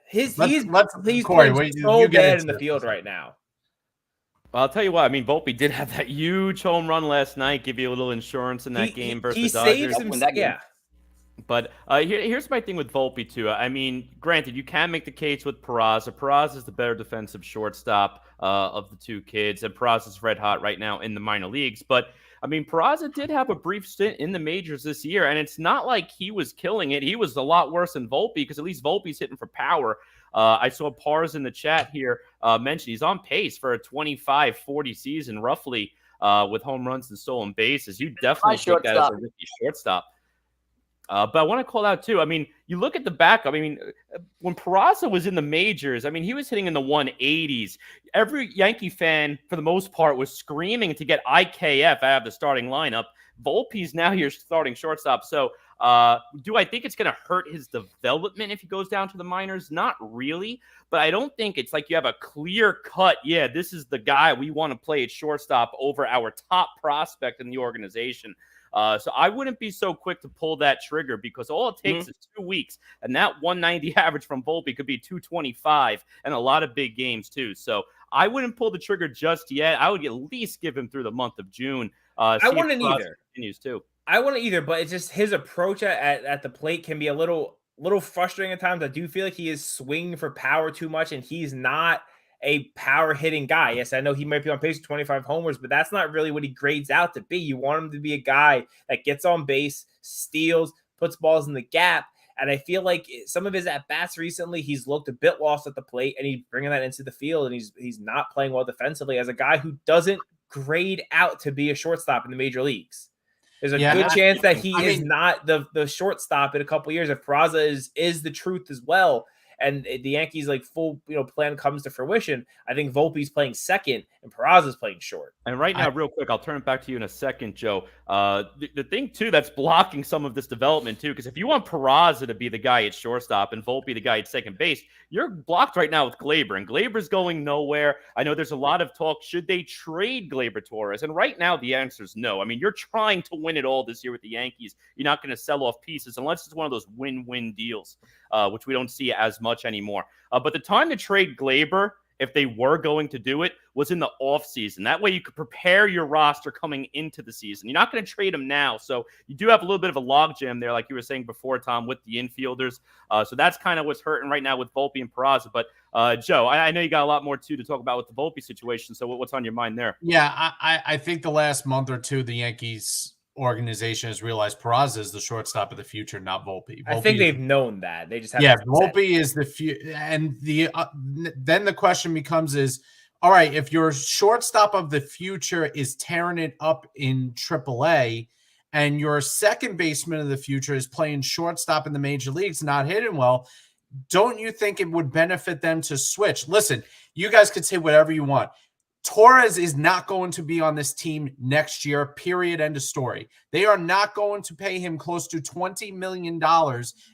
He's playing so bad in the field right now. Well, I'll tell you what. I mean, Volpe did have that huge home run last night, give you a little insurance in that game versus the Dodgers. Yeah. But here's my thing with Volpe, too. I mean, granted, you can make the case with Peraza. Peraza is the better defensive shortstop of the two kids, and Peraza's red hot right now in the minor leagues. But, I mean, Peraza did have a brief stint in the majors this year, and it's not like he was killing it. He was a lot worse than Volpe, because at least Volpe's hitting for power. I saw Pars in the chat here mention he's on pace for a 25-40 season, roughly, with home runs and stolen bases. You definitely take that as a rookie shortstop. But I want to call out, too, I mean, you look at the backup. I mean, when Peraza was in the majors, I mean, he was hitting in the 180s. Every Yankee fan, for the most part, was screaming to get IKF out of the starting lineup. Volpe's now your starting shortstop. So do I think it's going to hurt his development if he goes down to the minors? Not really. But I don't think it's like you have a clear cut, yeah, this is the guy we want to play at shortstop over our top prospect in the organization. So I wouldn't be so quick to pull that trigger, because all it takes is 2 weeks, and that 190 average from Volpe could be 225 and a lot of big games too. So I wouldn't pull the trigger just yet. I would at least give him through the month of June. I wouldn't either. Continues too. I wouldn't either, but it's just his approach at the plate can be a little frustrating at times. I do feel like he is swinging for power too much, and he's not a power hitting guy. Yes, I know he might be on pace for 25 homers, but that's not really what he grades out to be. You want him to be a guy that gets on base, steals, puts balls in the gap. And I feel like some of his at-bats recently, he's looked a bit lost at the plate, and he's bringing that into the field, and he's not playing well defensively as a guy who doesn't grade out to be a shortstop in the major leagues. There's a good chance that he is not the shortstop in a couple of years if Peraza is the truth as well. And the Yankees full plan comes to fruition. I think Volpe's playing second and Peraza's playing short. And right now, real quick, I'll turn it back to you in a second, Joe. The thing too that's blocking some of this development too, because if you want Peraza to be the guy at shortstop and Volpe the guy at second base, you're blocked right now with Gleyber, and Gleyber's going nowhere. I know there's a lot of talk. Should they trade Gleyber Torres? And right now, the answer is no. I mean, you're trying to win it all this year with the Yankees. You're not going to sell off pieces unless it's one of those win-win deals, which we don't see as much anymore. But the time to trade Gleyber, if they were going to do it, was in the offseason. That way you could prepare your roster coming into the season. You're not going to trade him now. So you do have a little bit of a logjam there, like you were saying before, Tom, with the infielders. So that's kind of what's hurting right now with Volpe and Peraza. But Joe, I know you got a lot more too to talk about with the Volpe situation. So what's on your mind there? Yeah, I think the last month or two, the Yankees organization has realized Peraza is the shortstop of the future, not Volpe. I think they've known that. They just haven't. Volpe is the future, and then the question becomes is, all right, if your shortstop of the future is tearing it up in AAA, and your second baseman of the future is playing shortstop in the major leagues, not hitting well, don't you think it would benefit them to switch? Listen, you guys could say whatever you want. Torres is not going to be on this team next year, period, end of story. They are not going to pay him close to $20 million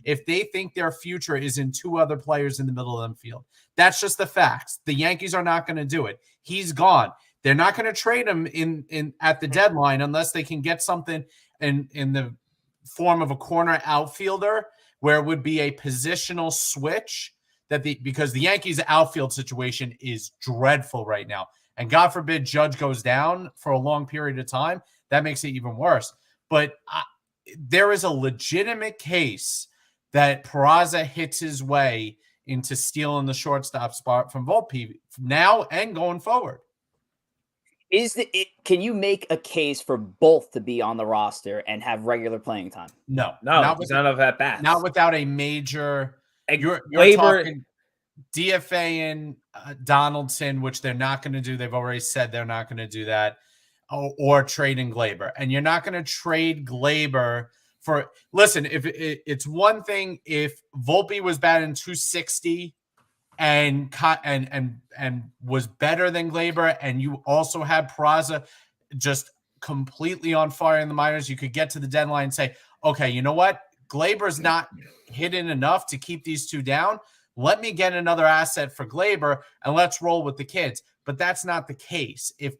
if they think their future is in two other players in the middle of the field. That's just the facts. The Yankees are not going to do it. He's gone. They're not going to trade him in at the deadline unless they can get something in the form of a corner outfielder where it would be a positional switch because the Yankees outfield situation is dreadful right now. And God forbid Judge goes down for a long period of time. That makes it even worse. But there is a legitimate case that Peraza hits his way into stealing the shortstop spot from Volpe now and going forward. Can you make a case for both to be on the roster and have regular playing time? No, not enough at bats. Not without a major. You're talking DFA and Donaldson, which they're not going to do. They've already said they're not going to do that, or trading Glaber. And you're not going to trade Glaber for. Listen, if it's one thing if Volpe was batting 260 and was better than Glaber, and you also had Peraza just completely on fire in the minors, you could get to the deadline and say, okay, you know what? Glaber's not hitting enough to keep these two down. Let me get another asset for Glaber and let's roll with the kids. But that's not the case. If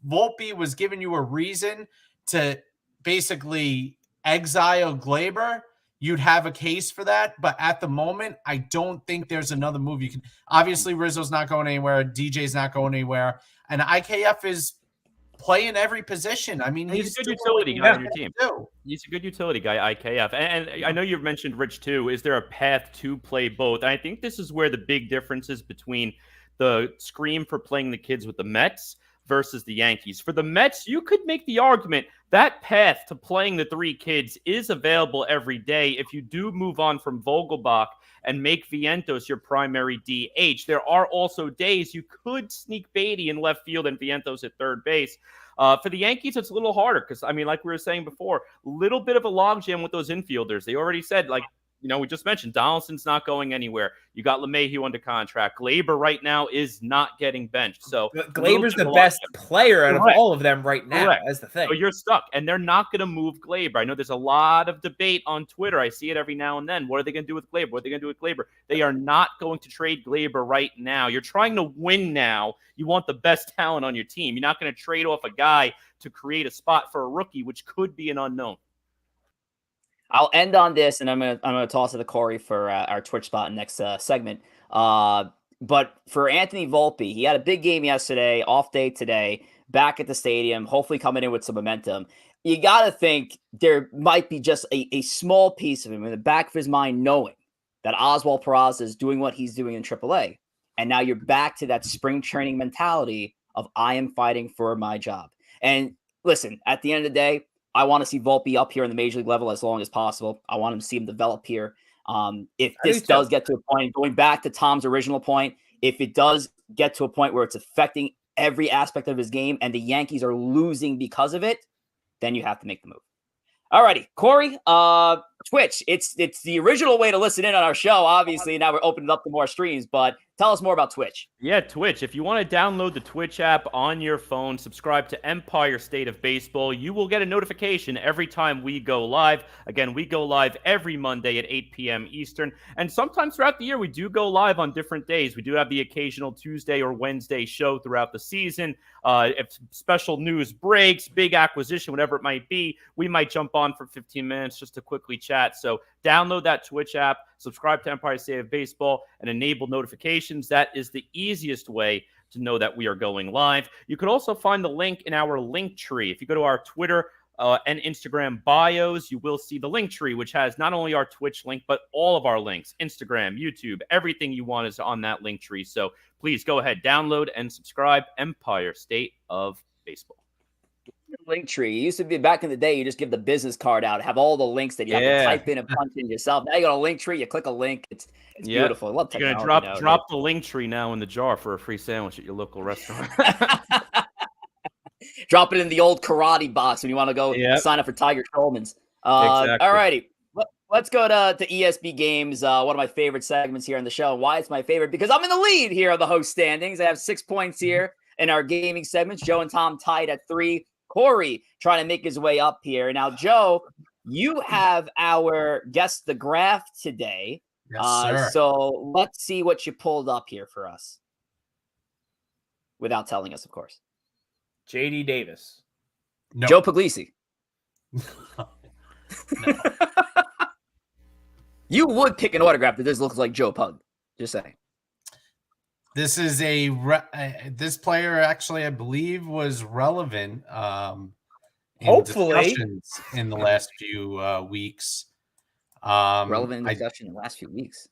Volpe was giving you a reason to basically exile Glaber, you'd have a case for that. But at the moment, I don't think there's another move you can. Obviously, Rizzo's not going anywhere. DJ's not going anywhere. And IKF is playing every position. I mean, he's a good utility guy on your team. He's a good utility guy, IKF. And I know you've mentioned Rich too. Is there a path to play both? And I think this is where the big difference is between the scream for playing the kids with the Mets versus the Yankees. For the Mets, you could make the argument that path to playing the three kids is available every day if you do move on from Vogelbach and make Vientos your primary DH. There are also days you could sneak Beatty in left field and Vientos at third base. For the Yankees, it's a little harder because, I mean, like we were saying before, a little bit of a logjam with those infielders. They already said, like, you know, we just mentioned Donaldson's not going anywhere. You got LeMahieu under contract. Glaber right now is not getting benched. So Glaber's the best player out of all of them right now. That's the thing. So you're stuck, and they're not going to move Glaber. I know there's a lot of debate on Twitter. I see it every now and then. What are they going to do with Glaber? What are they going to do with Glaber? They are not going to trade Glaber right now. You're trying to win now. You want the best talent on your team. You're not going to trade off a guy to create a spot for a rookie, which could be an unknown. I'll end on this, and I'm gonna toss it to Corey for our Twitch spot next segment. But for Anthony Volpe, he had a big game yesterday, off day today, back at the stadium, hopefully coming in with some momentum. You got to think there might be just a small piece of him in the back of his mind knowing that Oswald Peraza is doing what he's doing in AAA. And now you're back to that spring training mentality of I am fighting for my job. And listen, at the end of the day, I want to see Volpe up here in the major league level as long as possible. I want to see him develop here. If this does get to a point, going back to Tom's original point, if it does get to a point where it's affecting every aspect of his game and the Yankees are losing because of it, then you have to make the move. All righty, Corey, Twitch, it's the original way to listen in on our show. Obviously, now we're opening up to more streams, but tell us more about Twitch. Yeah, Twitch. If you want to download the Twitch app on your phone, subscribe to Empire State of Baseball. You will get a notification every time we go live. Again, we go live every Monday at 8 p.m. Eastern. And sometimes throughout the year, we do go live on different days. We do have the occasional Tuesday or Wednesday show throughout the season. If special news breaks, big acquisition, whatever it might be, we might jump on for 15 minutes just to quickly chat. So download that Twitch app, subscribe to Empire State of Baseball, and enable notifications. That is the easiest way to know that we are going live. You can also find the link in our link tree. If you go to our Twitter and Instagram bios, you will see the link tree, which has not only our Twitch link, but all of our links, Instagram, YouTube, everything you want is on that link tree. So please go ahead, download and subscribe. Empire State of Baseball. Link tree. It used to be back in the day, you just give the business card out, have all the links that you have to type in and punch in yourself. Now you got a link tree, you click a link. It's beautiful. I love technology. You're gonna drop the link tree now in the jar for a free sandwich at your local restaurant. Drop it in the old karate box when you want to go sign up for Tiger Schulman's. Exactly. All righty. Let's go to ESB Games, one of my favorite segments here on the show. Why it's my favorite? Because I'm in the lead here on the host standings. I have 6 points here in our gaming segments. Joe and Tom tied at 3. Corey trying to make his way up here. Now, Joe, you have our Guess the Graph today. Yes, sir. So let's see what you pulled up here for us. Without telling us, of course. JD Davis. No. Joe Puglisi. No. You would pick an autograph that this looks like Joe Pug. Just saying. This is this player actually, I believe, was relevant in Hopefully. discussions in the last few weeks. Relevant in discussion in the last few weeks.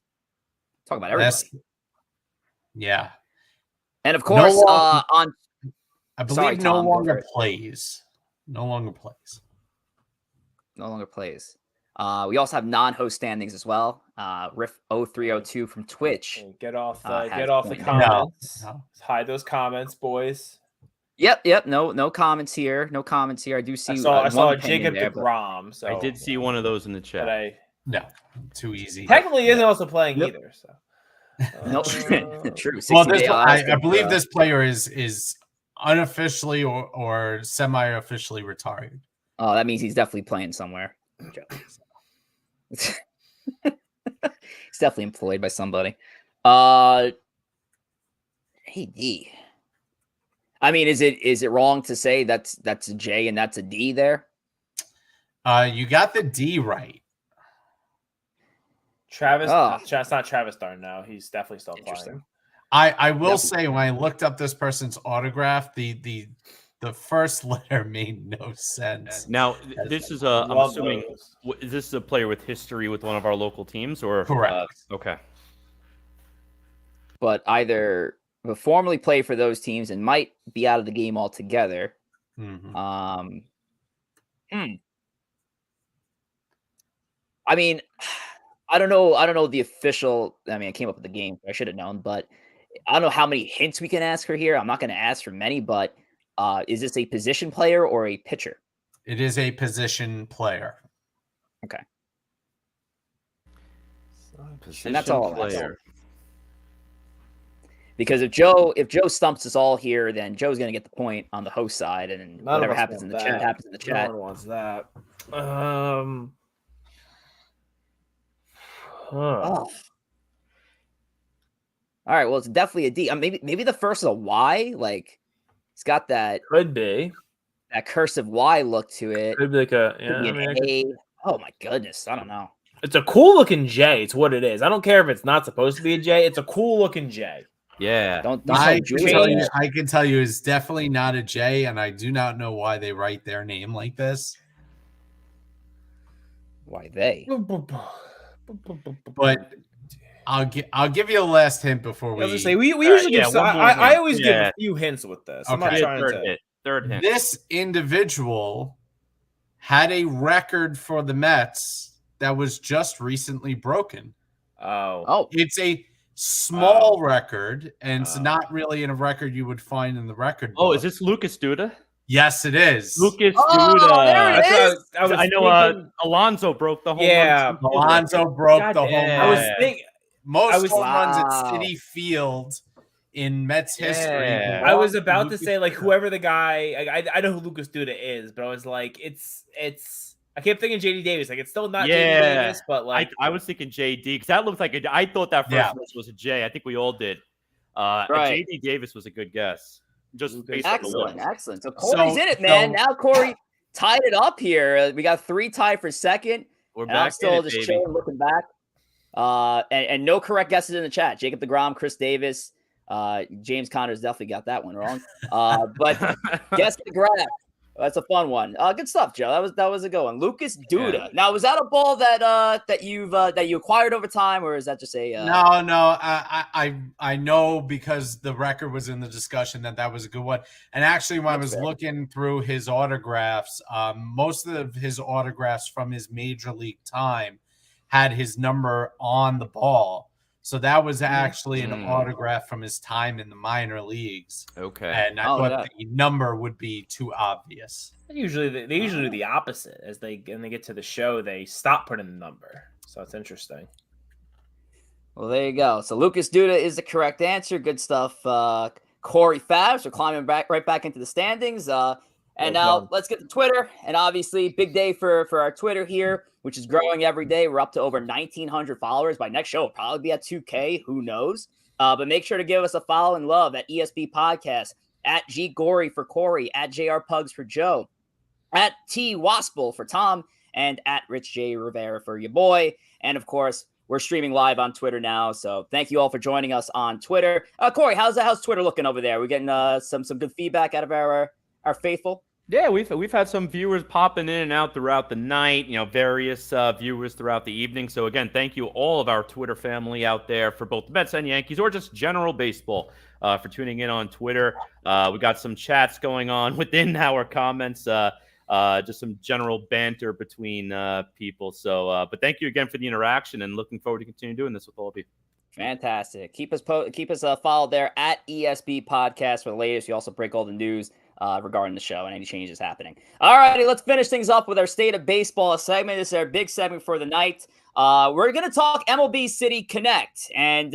Talk about everybody. Yeah. And of course, I believe sorry, Tom, no longer plays. No longer plays. No longer plays. We also have non-host standings as well. Riff 0302 from Twitch. Get off the comments. No. Hide those comments, boys. Yep. No comments here. No comments here. I do see. I saw Jacob DeGrom. So I did see one of those in the chat. No, too easy. Technically, he isn't also playing either. So. No, true. Well, I believe this player is unofficially or semi-officially retired. Oh, that means he's definitely playing somewhere. He's definitely employed by somebody. Hey D. I mean, is it wrong to say that's a J and that's a D there? You got the D right. Travis, it's not Travis Darn now. He's definitely still playing. I will say when I looked up this person's autograph, the first letter made no sense. Now, this is I'm assuming is this a player with history with one of our local teams, or correct? Okay, but either formerly played for those teams and might be out of the game altogether. Mm-hmm. I mean, I don't know the official. I mean, I came up with the game. I should have known, but I don't know how many hints we can ask for here. I'm not going to ask for many, but is this a position player or a pitcher? It is a position player. Okay. Position and that's all. Player. Because if Joe stumps us all here, then Joe's going to get the point on the host side, and whatever happens in the chat happens in the chat. No one wants that. All right, well, it's definitely a D. Maybe the first is a Y. Like it's got that could be that cursive Y look to it. Could be like a A. Oh my goodness, I don't know. It's a cool looking J. It's what it is. I don't care if it's not supposed to be a J. It's a cool looking J. Yeah. I can tell you it's definitely not a J, and I do not know why they write their name like this. Why they? But I'll give you a last hint before we. I was gonna say we usually give. I always give a few hints with this. Okay. I'm not trying to. Third hint. This individual had a record for the Mets that was just recently broken. Oh, it's a small record, and it's not really in a record you would find in the record book. Oh, is this Lucas Duda? Yes, it is. Lucas Duda. There it is. I know Alonso broke the home run. Alonso broke the home run. I was thinking most home runs at Citi Field in Mets history. I was about to say, like, whoever the guy, I know who Lucas Duda is, but I was like, it's. I kept thinking JD Davis. Like, it's still not JD Davis, but like I was thinking JD because that looked like I thought that first list was a J. I think we all did. Right. JD Davis was a good guess. Just excellent. So Corey's in it, man. Now Corey tied it up here. We got 3 tied for second. We're back. I'm still just chilling, looking back. And no correct guesses in the chat. Jacob DeGrom, Chris Davis, James Connor's definitely got that one wrong. But guess the grab. That's a fun one. Good stuff, Joe. That was a good one. Lucas Duda. Yeah. Now, was that a ball that you acquired over time, or is that just a? No. I know because the record was in the discussion that was a good one. And actually, when I was looking through his autographs, most of his autographs from his major league time had his number on the ball. So that was actually an autograph from his time in the minor leagues. Okay. And I thought the number would be too obvious. They usually do the opposite. When they get to the show, they stop putting the number. So it's interesting. Well, there you go. So Lucas Duda is the correct answer. Good stuff. Corey Fabs, we're climbing right back into the standings. And now let's get to Twitter. And obviously, big day for our Twitter here, which is growing every day. We're up to over 1,900 followers. By next show, we'll probably be at 2K. Who knows? But make sure to give us a follow and love at ESB Podcast, at G Gory for Corey, at JR Pugs for Joe, at T Waspel for Tom, and at Rich J. Rivera for your boy. And of course, we're streaming live on Twitter now. So thank you all for joining us on Twitter. Corey, how's Twitter looking over there? We're getting some good feedback out of our faithful. Yeah, we've had some viewers popping in and out throughout the night, various viewers throughout the evening. So again, thank you all of our Twitter family out there for both the Mets and Yankees, or just general baseball, for tuning in on Twitter. We got some chats going on within our comments, just some general banter between people. So, but thank you again for the interaction, and looking forward to continue doing this with all of you. Fantastic. Keep us followed there at ESB Podcast for the latest. You also break all the news regarding the show and any changes happening. All righty, let's finish things up with our State of Baseball segment. This is our big segment for the night. We're going to talk MLB City Connect. And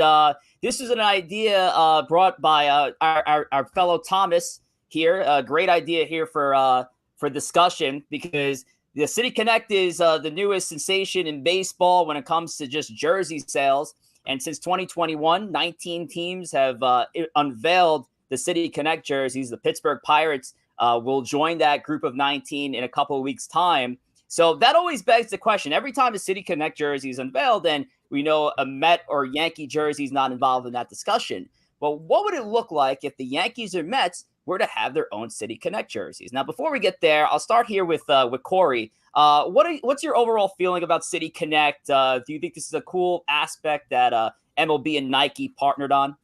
this is an idea brought by our fellow Thomas here. A great idea here for discussion, because the City Connect is the newest sensation in baseball when it comes to just jersey sales. And since 2021, 19 teams have unveiled the City Connect jerseys. The Pittsburgh Pirates will join that group of 19 in a couple of weeks' time. So that always begs the question. Every time a City Connect jersey is unveiled, then we know a Met or Yankee jersey is not involved in that discussion. But what would it look like if the Yankees or Mets were to have their own City Connect jerseys? Now, before we get there, I'll start here with Corey. What's your overall feeling about City Connect? Do you think this is a cool aspect that MLB and Nike partnered on?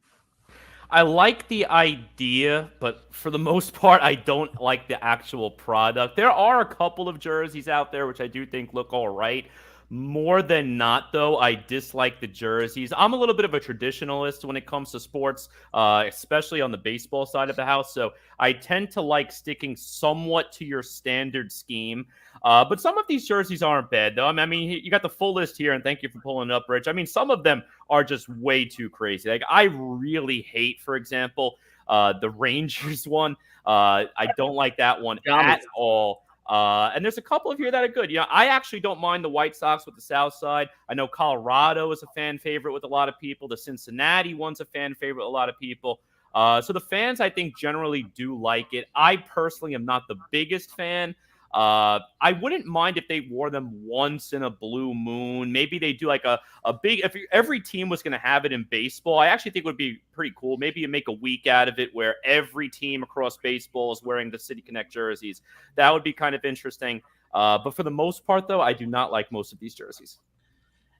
I like the idea, but for the most part, I don't like the actual product. There are a couple of jerseys out there which I do think look all right. More than not, though, I dislike the jerseys. I'm a little bit of a traditionalist when it comes to sports, especially on the baseball side of the house. So I tend to like sticking somewhat to your standard scheme. But some of these jerseys aren't bad, though. I mean, you got the full list here, and thank you for pulling it up, Rich. I mean, some of them are just way too crazy. Like, I really hate, for example, the Rangers one. I don't like that one at all. And there's a couple of here that are good. I actually don't mind the White Sox with the South Side. I know Colorado is a fan favorite with a lot of people. The Cincinnati one's a fan favorite with a lot of people. So the fans, I think, generally do like it. I personally am not the biggest fan. I wouldn't mind if they wore them once in a blue moon. Maybe they do like a big, if every team was going to have it in baseball, I actually think it would be pretty cool. Maybe you make a week out of it where every team across baseball is wearing the City Connect jerseys. That would be kind of interesting. But for the most part, though, I do not like most of these jerseys.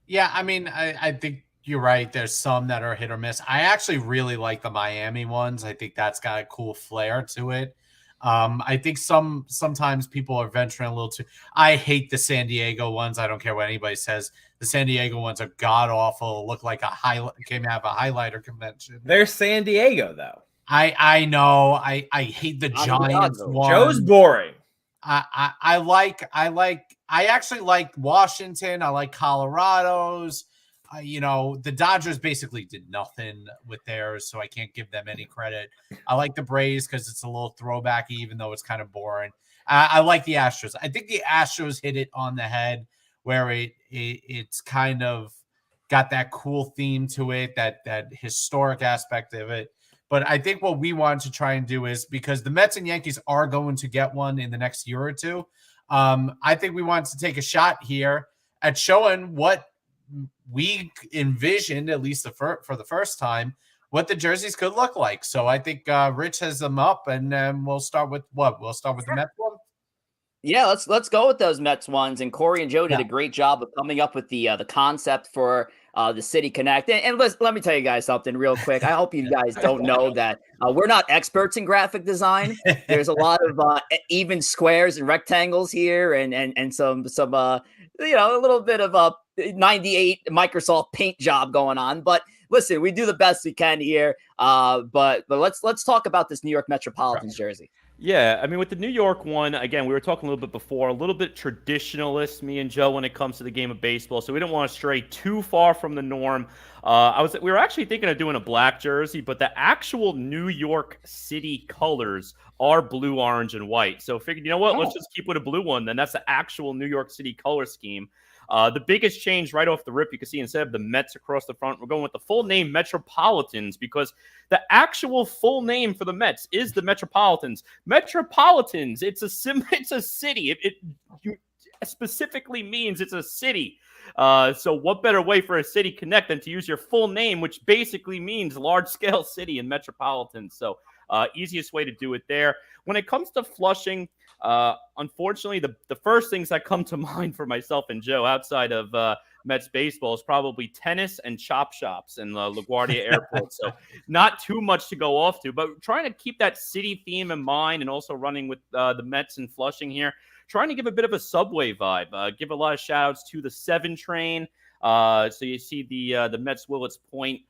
Yeah, I mean, I think you're right. There's some that are hit or miss. I actually really like the Miami ones. I think that's got a cool flair to it. I think sometimes people are venturing a little too. I hate the San Diego ones. I don't care what anybody says. The San Diego ones are god awful. Look like came out of a highlighter convention. They're San Diego though. I know. I hate the Giants one. Joe's boring. I actually like Washington. I like Colorado's. The Dodgers basically did nothing with theirs, so I can't give them any credit. I like the Braves because it's a little throwbacky, even though it's kind of boring. I like the Astros. I think the Astros hit it on the head, where it's kind of got that cool theme to it, that historic aspect of it. But I think what we want to try and do is, because the Mets and Yankees are going to get one in the next year or two, I think we want to take a shot here at showing what we envisioned, at least for the first time, what the jerseys could look like. So I think Rich has them up, and we'll start with what? We'll start with the Mets one. Yeah, let's go with those Mets ones. And Corey and Joe did a great job of coming up with the concept for the City Connect. And let me tell you guys something real quick. I hope you guys don't know that we're not experts in graphic design. There's a lot of even squares and rectangles here, and some a little bit of a 98 Microsoft Paint job going on. But listen, we do the best we can here. But let's talk about this New York Metropolitans jersey. Yeah, I mean, with the New York one, again, we were talking a little bit before, a little bit traditionalist, me and Joe, when it comes to the game of baseball, so we didn't want to stray too far from the norm. We were actually thinking of doing a black jersey, but the actual New York City colors are blue, orange, and white. So figured, you know what, let's just keep with a blue one, then that's the actual New York City color scheme. The biggest change right off the rip, you can see instead of the Mets across the front, we're going with the full name Metropolitans, because the actual full name for the Mets is the Metropolitans. Metropolitans, it's a city. specifically means it's a city. So what better way for a city connect than to use your full name, which basically means large-scale city and metropolitan. So easiest way to do it there. When it comes to Flushing, unfortunately, the first things that come to mind for myself and Joe outside of Mets baseball is probably tennis and chop shops in LaGuardia Airport. So not too much to go off to, but trying to keep that city theme in mind and also running with the Mets and Flushing here. Trying to give a bit of a subway vibe. Give a lot of shout outs to the 7 train. So you see the Mets Willets Point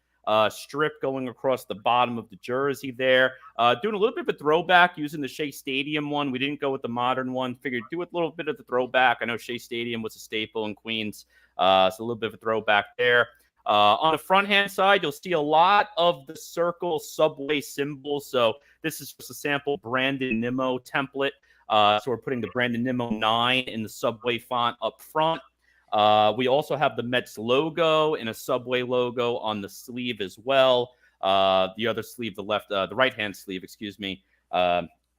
strip going across the bottom of the jersey there. Doing a little bit of a throwback using the Shea Stadium one. We didn't go with the modern one. Figured do a little bit of the throwback. I know Shea Stadium was a staple in Queens. So a little bit of a throwback there. On the front hand side, you'll see a lot of the circle subway symbols. So this is just a sample Brandon Nimmo template. So we're putting the Brandon Nimmo 9 in the subway font up front. We also have the Mets logo and a subway logo on the sleeve as well. The other sleeve, the right-hand sleeve,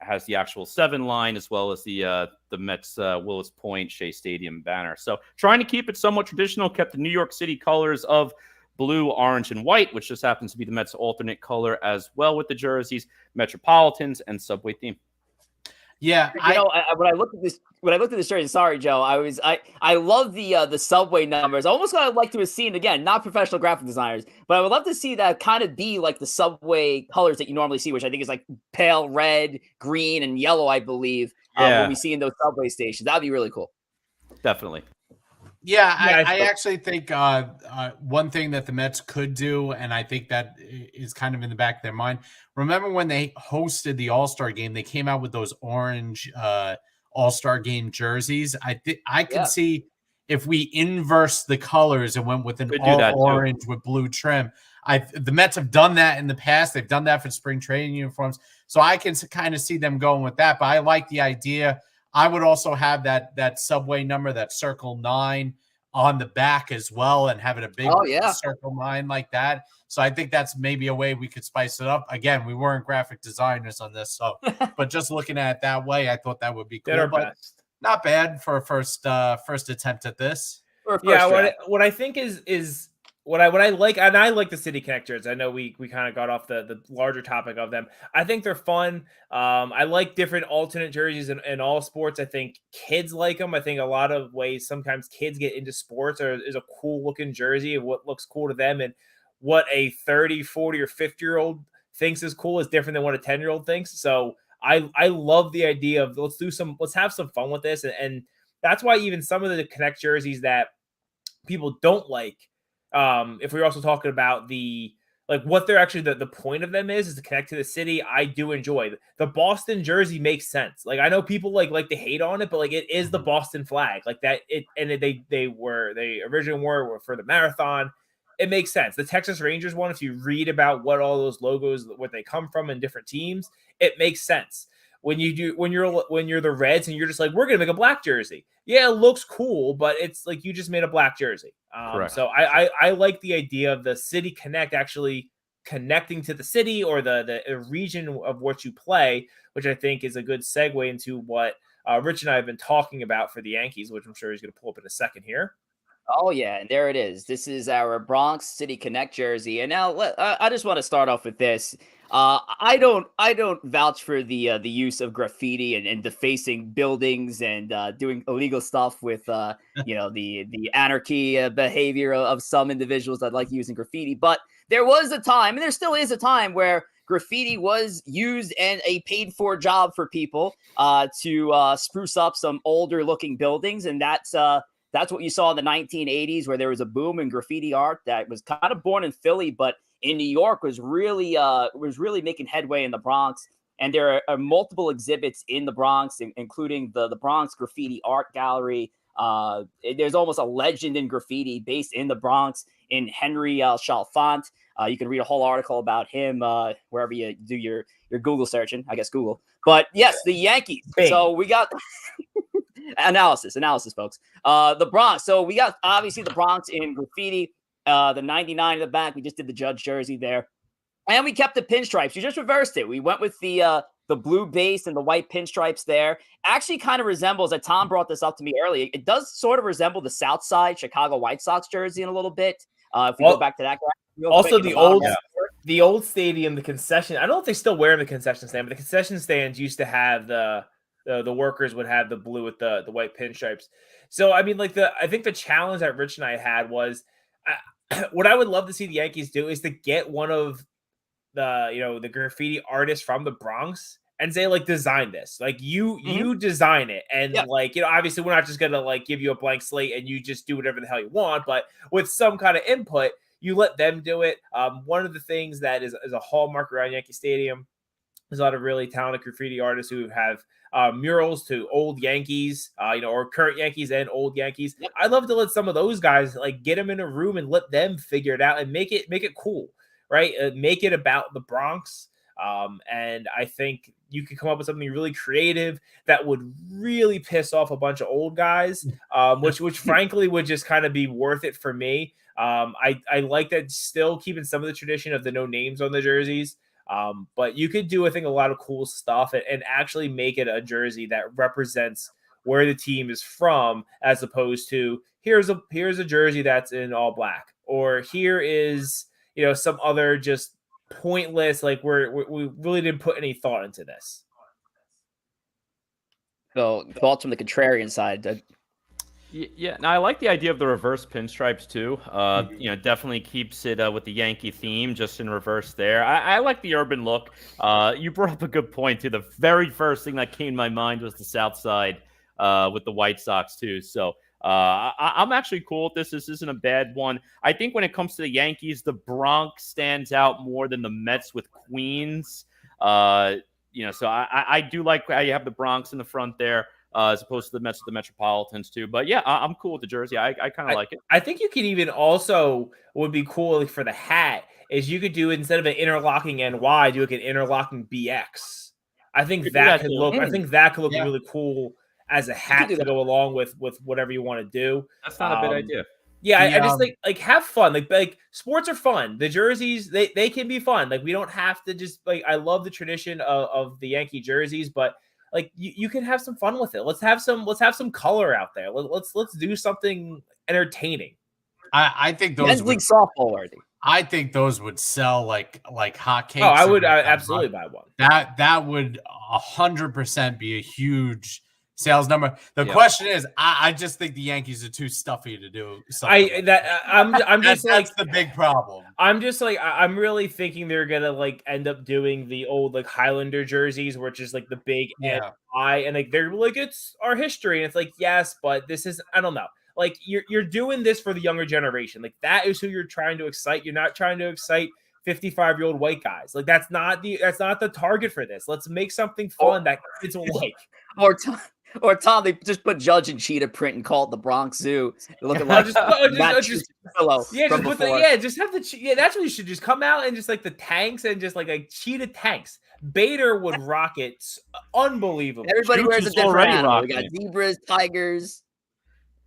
has the actual 7 line as well as the Mets Willis Point Shea Stadium banner. So trying to keep it somewhat traditional, kept the New York City colors of blue, orange, and white, which just happens to be the Mets' alternate color as well with the jerseys, Metropolitans, and subway theme. Yeah, when I looked at this jersey, sorry, Joe, I love the subway numbers. I almost would like to have seen, again, not professional graphic designers, but I would love to see that kind of be like the subway colors that you normally see, which I think is like pale red, green, and yellow, I believe, when we see in those subway stations. That'd be really cool. Definitely. Yeah, I actually think one thing that the Mets could do, and I think that is kind of in the back of their mind. Remember when they hosted the All-Star game, they came out with those orange All-Star game jerseys. I could see if we inverse the colors and went with an all orange with blue trim. The Mets have done that in the past. They've done that for spring training uniforms. So I can kind of see them going with that. But I like the idea. I would also have that subway number, that circle 9 on the back as well, and have it a big circle 9 like that. So I think that's maybe a way we could spice it up. Again, we weren't graphic designers on this, so but just looking at it that way, I thought that would be cool. But not bad for a first attempt at this. What I think is what I like, and I like the City Connectors. I know we kind of got off the larger topic of them. I think they're fun. I like different alternate jerseys in all sports. I think kids like them. I think a lot of ways sometimes kids get into sports is a cool looking jersey of what looks cool to them, and what a 30, 40, or 50-year-old thinks is cool is different than what a 10-year-old thinks. So I love the idea of let's have some fun with this, and that's why even some of the Connect jerseys that people don't like. If we're also talking about what they're actually the point of them is to connect to the city, I do enjoy the Boston jersey. Makes sense. Like I know people like to hate on it, but like it is the Boston flag, like that. They originally were for the marathon. It makes sense. The Texas Rangers one, if you read about what all those logos, what they come from in different teams, it makes sense. When you're the Reds and you're just like, we're gonna make a black jersey. Yeah, it looks cool, but it's like you just made a black jersey. So I like the idea of the City Connect actually connecting to the city or the region of what you play, which I think is a good segue into what Rich and I have been talking about for the Yankees, which I'm sure he's going to pull up in a second here. Oh yeah, and there it is. This is our Bronx City Connect jersey, and now I just want to start off with this. I don't vouch for the use of graffiti and defacing buildings and doing illegal stuff with the anarchy behavior of some individuals that like using graffiti. But there was a time, and there still is a time, where graffiti was used and a paid for job for people to spruce up some older looking buildings, and that's what you saw in the 1980s, where there was a boom in graffiti art that was kind of born in Philly, but in New York was really making headway in the Bronx. And there are multiple exhibits in the Bronx, including the Bronx Graffiti Art Gallery. There's almost a legend in graffiti based in the Bronx in Henry Chalfant. You can read a whole article about him wherever you do your Google searching, I guess Google. But yes, the Yankees. Bing. So we got analysis, folks. The Bronx. So we got obviously the Bronx in graffiti. The 99 in the back. We just did the Judge jersey there, and we kept the pinstripes. We just reversed it. We went with the the blue base and the white pinstripes there actually kind of resembles, and Tom brought this up to me earlier, it does sort of resemble the South Side Chicago White Sox jersey in a little bit. If we go back to that real also quick, the old stadium, the concession, I don't know if they still wear the concession stand, but the concession stands used to have the workers would have the blue with the white pinstripes. So I mean, like I think the challenge that Rich and I had was what I would love to see the Yankees do is to get one of the graffiti artists from the Bronx and say, like, design this, like you design it. And like, obviously we're not just going to like give you a blank slate and you just do whatever the hell you want, but with some kind of input, you let them do it. One of the things that is a hallmark around Yankee Stadium, there's a lot of really talented graffiti artists who have murals to old Yankees, or current Yankees and old Yankees. Yep. I'd love to let some of those guys like get them in a room and let them figure it out and make it cool, right? Make it about the Bronx. And I think you could come up with something really creative that would really piss off a bunch of old guys, which frankly would just kind of be worth it for me. I like that, still keeping some of the tradition of the no names on the jerseys. But you could do, I think, a lot of cool stuff and actually make it a jersey that represents where the team is from, as opposed to here's a jersey that's in all black, or here is, some other just pointless, like we really didn't put any thought into this. So thoughts from the contrarian side. Yeah, now I like the idea of the reverse pinstripes too. Definitely keeps it with the Yankee theme, just in reverse there. I like the urban look. You brought up a good point too. The very first thing that came to my mind was the South Side with the White Sox too. So I'm actually cool with this. This isn't a bad one. I think when it comes to the Yankees, the Bronx stands out more than the Mets with Queens. So I do like how you have the Bronx in the front there. As opposed to the Mets with the Metropolitans too. But yeah, I'm cool with the jersey. I kind of like it. I think you could even also, would be cool for the hat, is you could do, instead of an interlocking NY, do like an interlocking BX. I think that could look really cool as a hat to go along with whatever you want to do. That's not a bad idea. Yeah, I just like have fun. Like sports are fun. The jerseys, they can be fun. Like, we don't have to just, like, I love the tradition of the Yankee jerseys, but like you can have some fun with it. Let's have some color out there. Let's do something entertaining. I think those Men's League softball worthy. I think those would sell like hotcakes. Oh, I would absolutely buy one. That would 100% be a huge sales number. The question is, I just think the Yankees are too stuffy to do something. I'm just that's the big problem. I'm just like, I'm really thinking they're gonna like end up doing the old like Highlander jerseys, which is like the big NI, and like they're like, it's our history, and it's like, yes, but this is, I don't know. Like, you're doing this for the younger generation. Like, that is who you're trying to excite. You're not trying to excite 55-year-old white guys. Like, that's not the target for this. Let's make something fun that kids will like. Or Tom, they just put Judge and Cheetah print and call it the Bronx Zoo. Looking like just have the that's what you should just come out and just like the tanks and just like cheetah tanks. Bader would rock it, unbelievable. Everybody wears a different animal. We got zebras, tigers.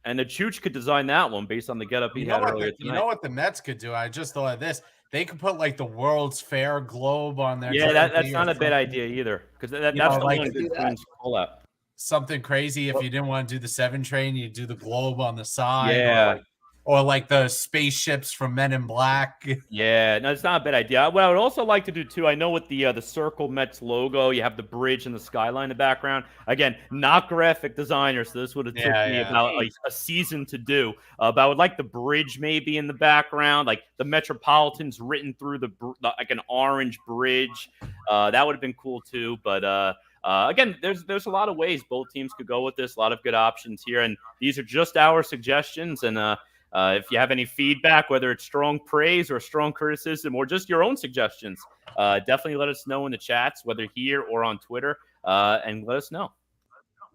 And the Chooch could design that one based on the getup he had earlier tonight. You know what the Mets could do? I just thought of this. They could put like the World's Fair globe on there. Yeah, that's not a bad idea either, because that's the one that Queens call out. Something crazy. If you didn't want to do the 7 train, you do the globe on the side. Yeah. Or like the spaceships from Men in Black. Yeah, no, it's not a bad idea. What I would also like to do too, I know with the Circle Mets logo, you have the bridge and the skyline in the background. Again, not graphic designer, so this would have took me about like a season to do. But I would like the bridge maybe in the background, like the Metropolitans written through like an orange bridge. That would have been cool too. But again, there's a lot of ways both teams could go with this. A lot of good options here, and these are just our suggestions. And if you have any feedback, whether it's strong praise or strong criticism or just your own suggestions, definitely let us know in the chats, whether here or on Twitter, and let us know.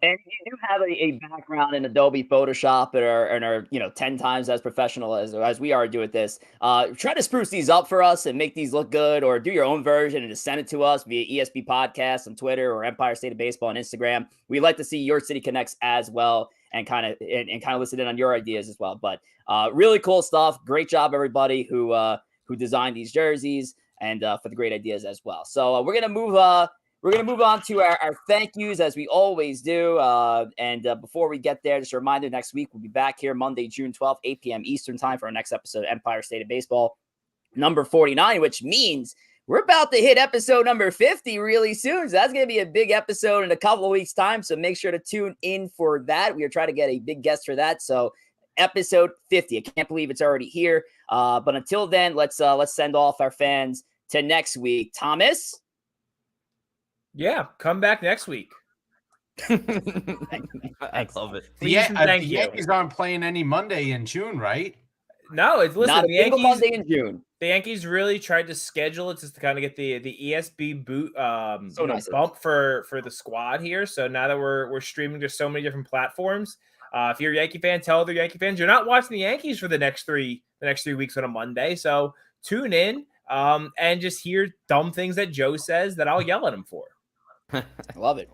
And you do have a background in Adobe Photoshop and are 10 times as professional as we are doing this. Try to spruce these up for us and make these look good, or do your own version and just send it to us via ESP Podcast on Twitter or Empire State of Baseball on Instagram. We'd like to see your City Connects as well, and kind of listen in on your ideas as well. But really cool stuff. Great job, everybody who designed these jerseys, and for the great ideas as well. So we're gonna We're going to move on to our thank yous as we always do. And before we get there, just a reminder, next week we'll be back here Monday, June 12th, 8 p.m. Eastern time for our next episode of Empire State of Baseball, number 49, which means we're about to hit episode number 50 really soon. So that's going to be a big episode in a couple of weeks' time. So make sure to tune in for that. We are trying to get a big guest for that. So episode 50. I can't believe it's already here. But until then, let's send off our fans to next week. Thomas? Yeah, come back next week. I love it. The Yankees aren't playing any Monday in June, right? No, it's listen. Not a The single Yankees, Monday in June. the Yankees really tried to schedule it just to kind of get the ESB boot So nice. bump for the squad here. So now that we're streaming to so many different platforms, if you're a Yankee fan, tell other Yankee fans you're not watching the Yankees for the next 3 weeks on a Monday. So tune in and just hear dumb things that Joe says that I'll yell at him for. I love it.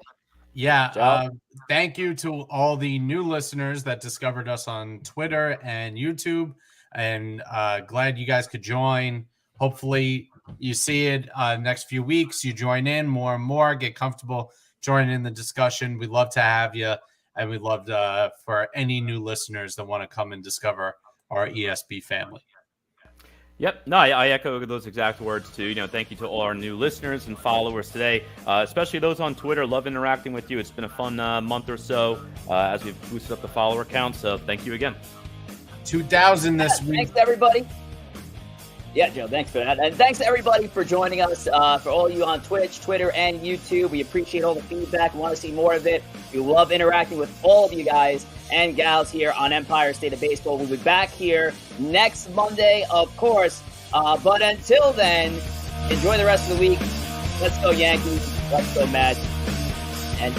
Yeah. Thank you to all the new listeners that discovered us on Twitter and YouTube. And glad you guys could join. Hopefully you see it next few weeks. You join in more and more, get comfortable joining in the discussion. We'd love to have you. And we'd love for any new listeners that want to come and discover our ESB family. Yep. No, I echo those exact words too. Thank you to all our new listeners and followers today, especially those on Twitter. Love interacting with you. It's been a fun month or so as we've boosted up the follower count. So thank you again. 2,000 this week. Thanks to everybody. Yeah, Joe, thanks for that. And thanks to everybody for joining us, for all you on Twitch, Twitter, and YouTube. We appreciate all the feedback. We want to see more of it. We love interacting with all of you guys and gals here on Empire State of Baseball. We'll be back here next Monday, of course. But until then, enjoy the rest of the week. Let's go Yankees. Let's go Mets. And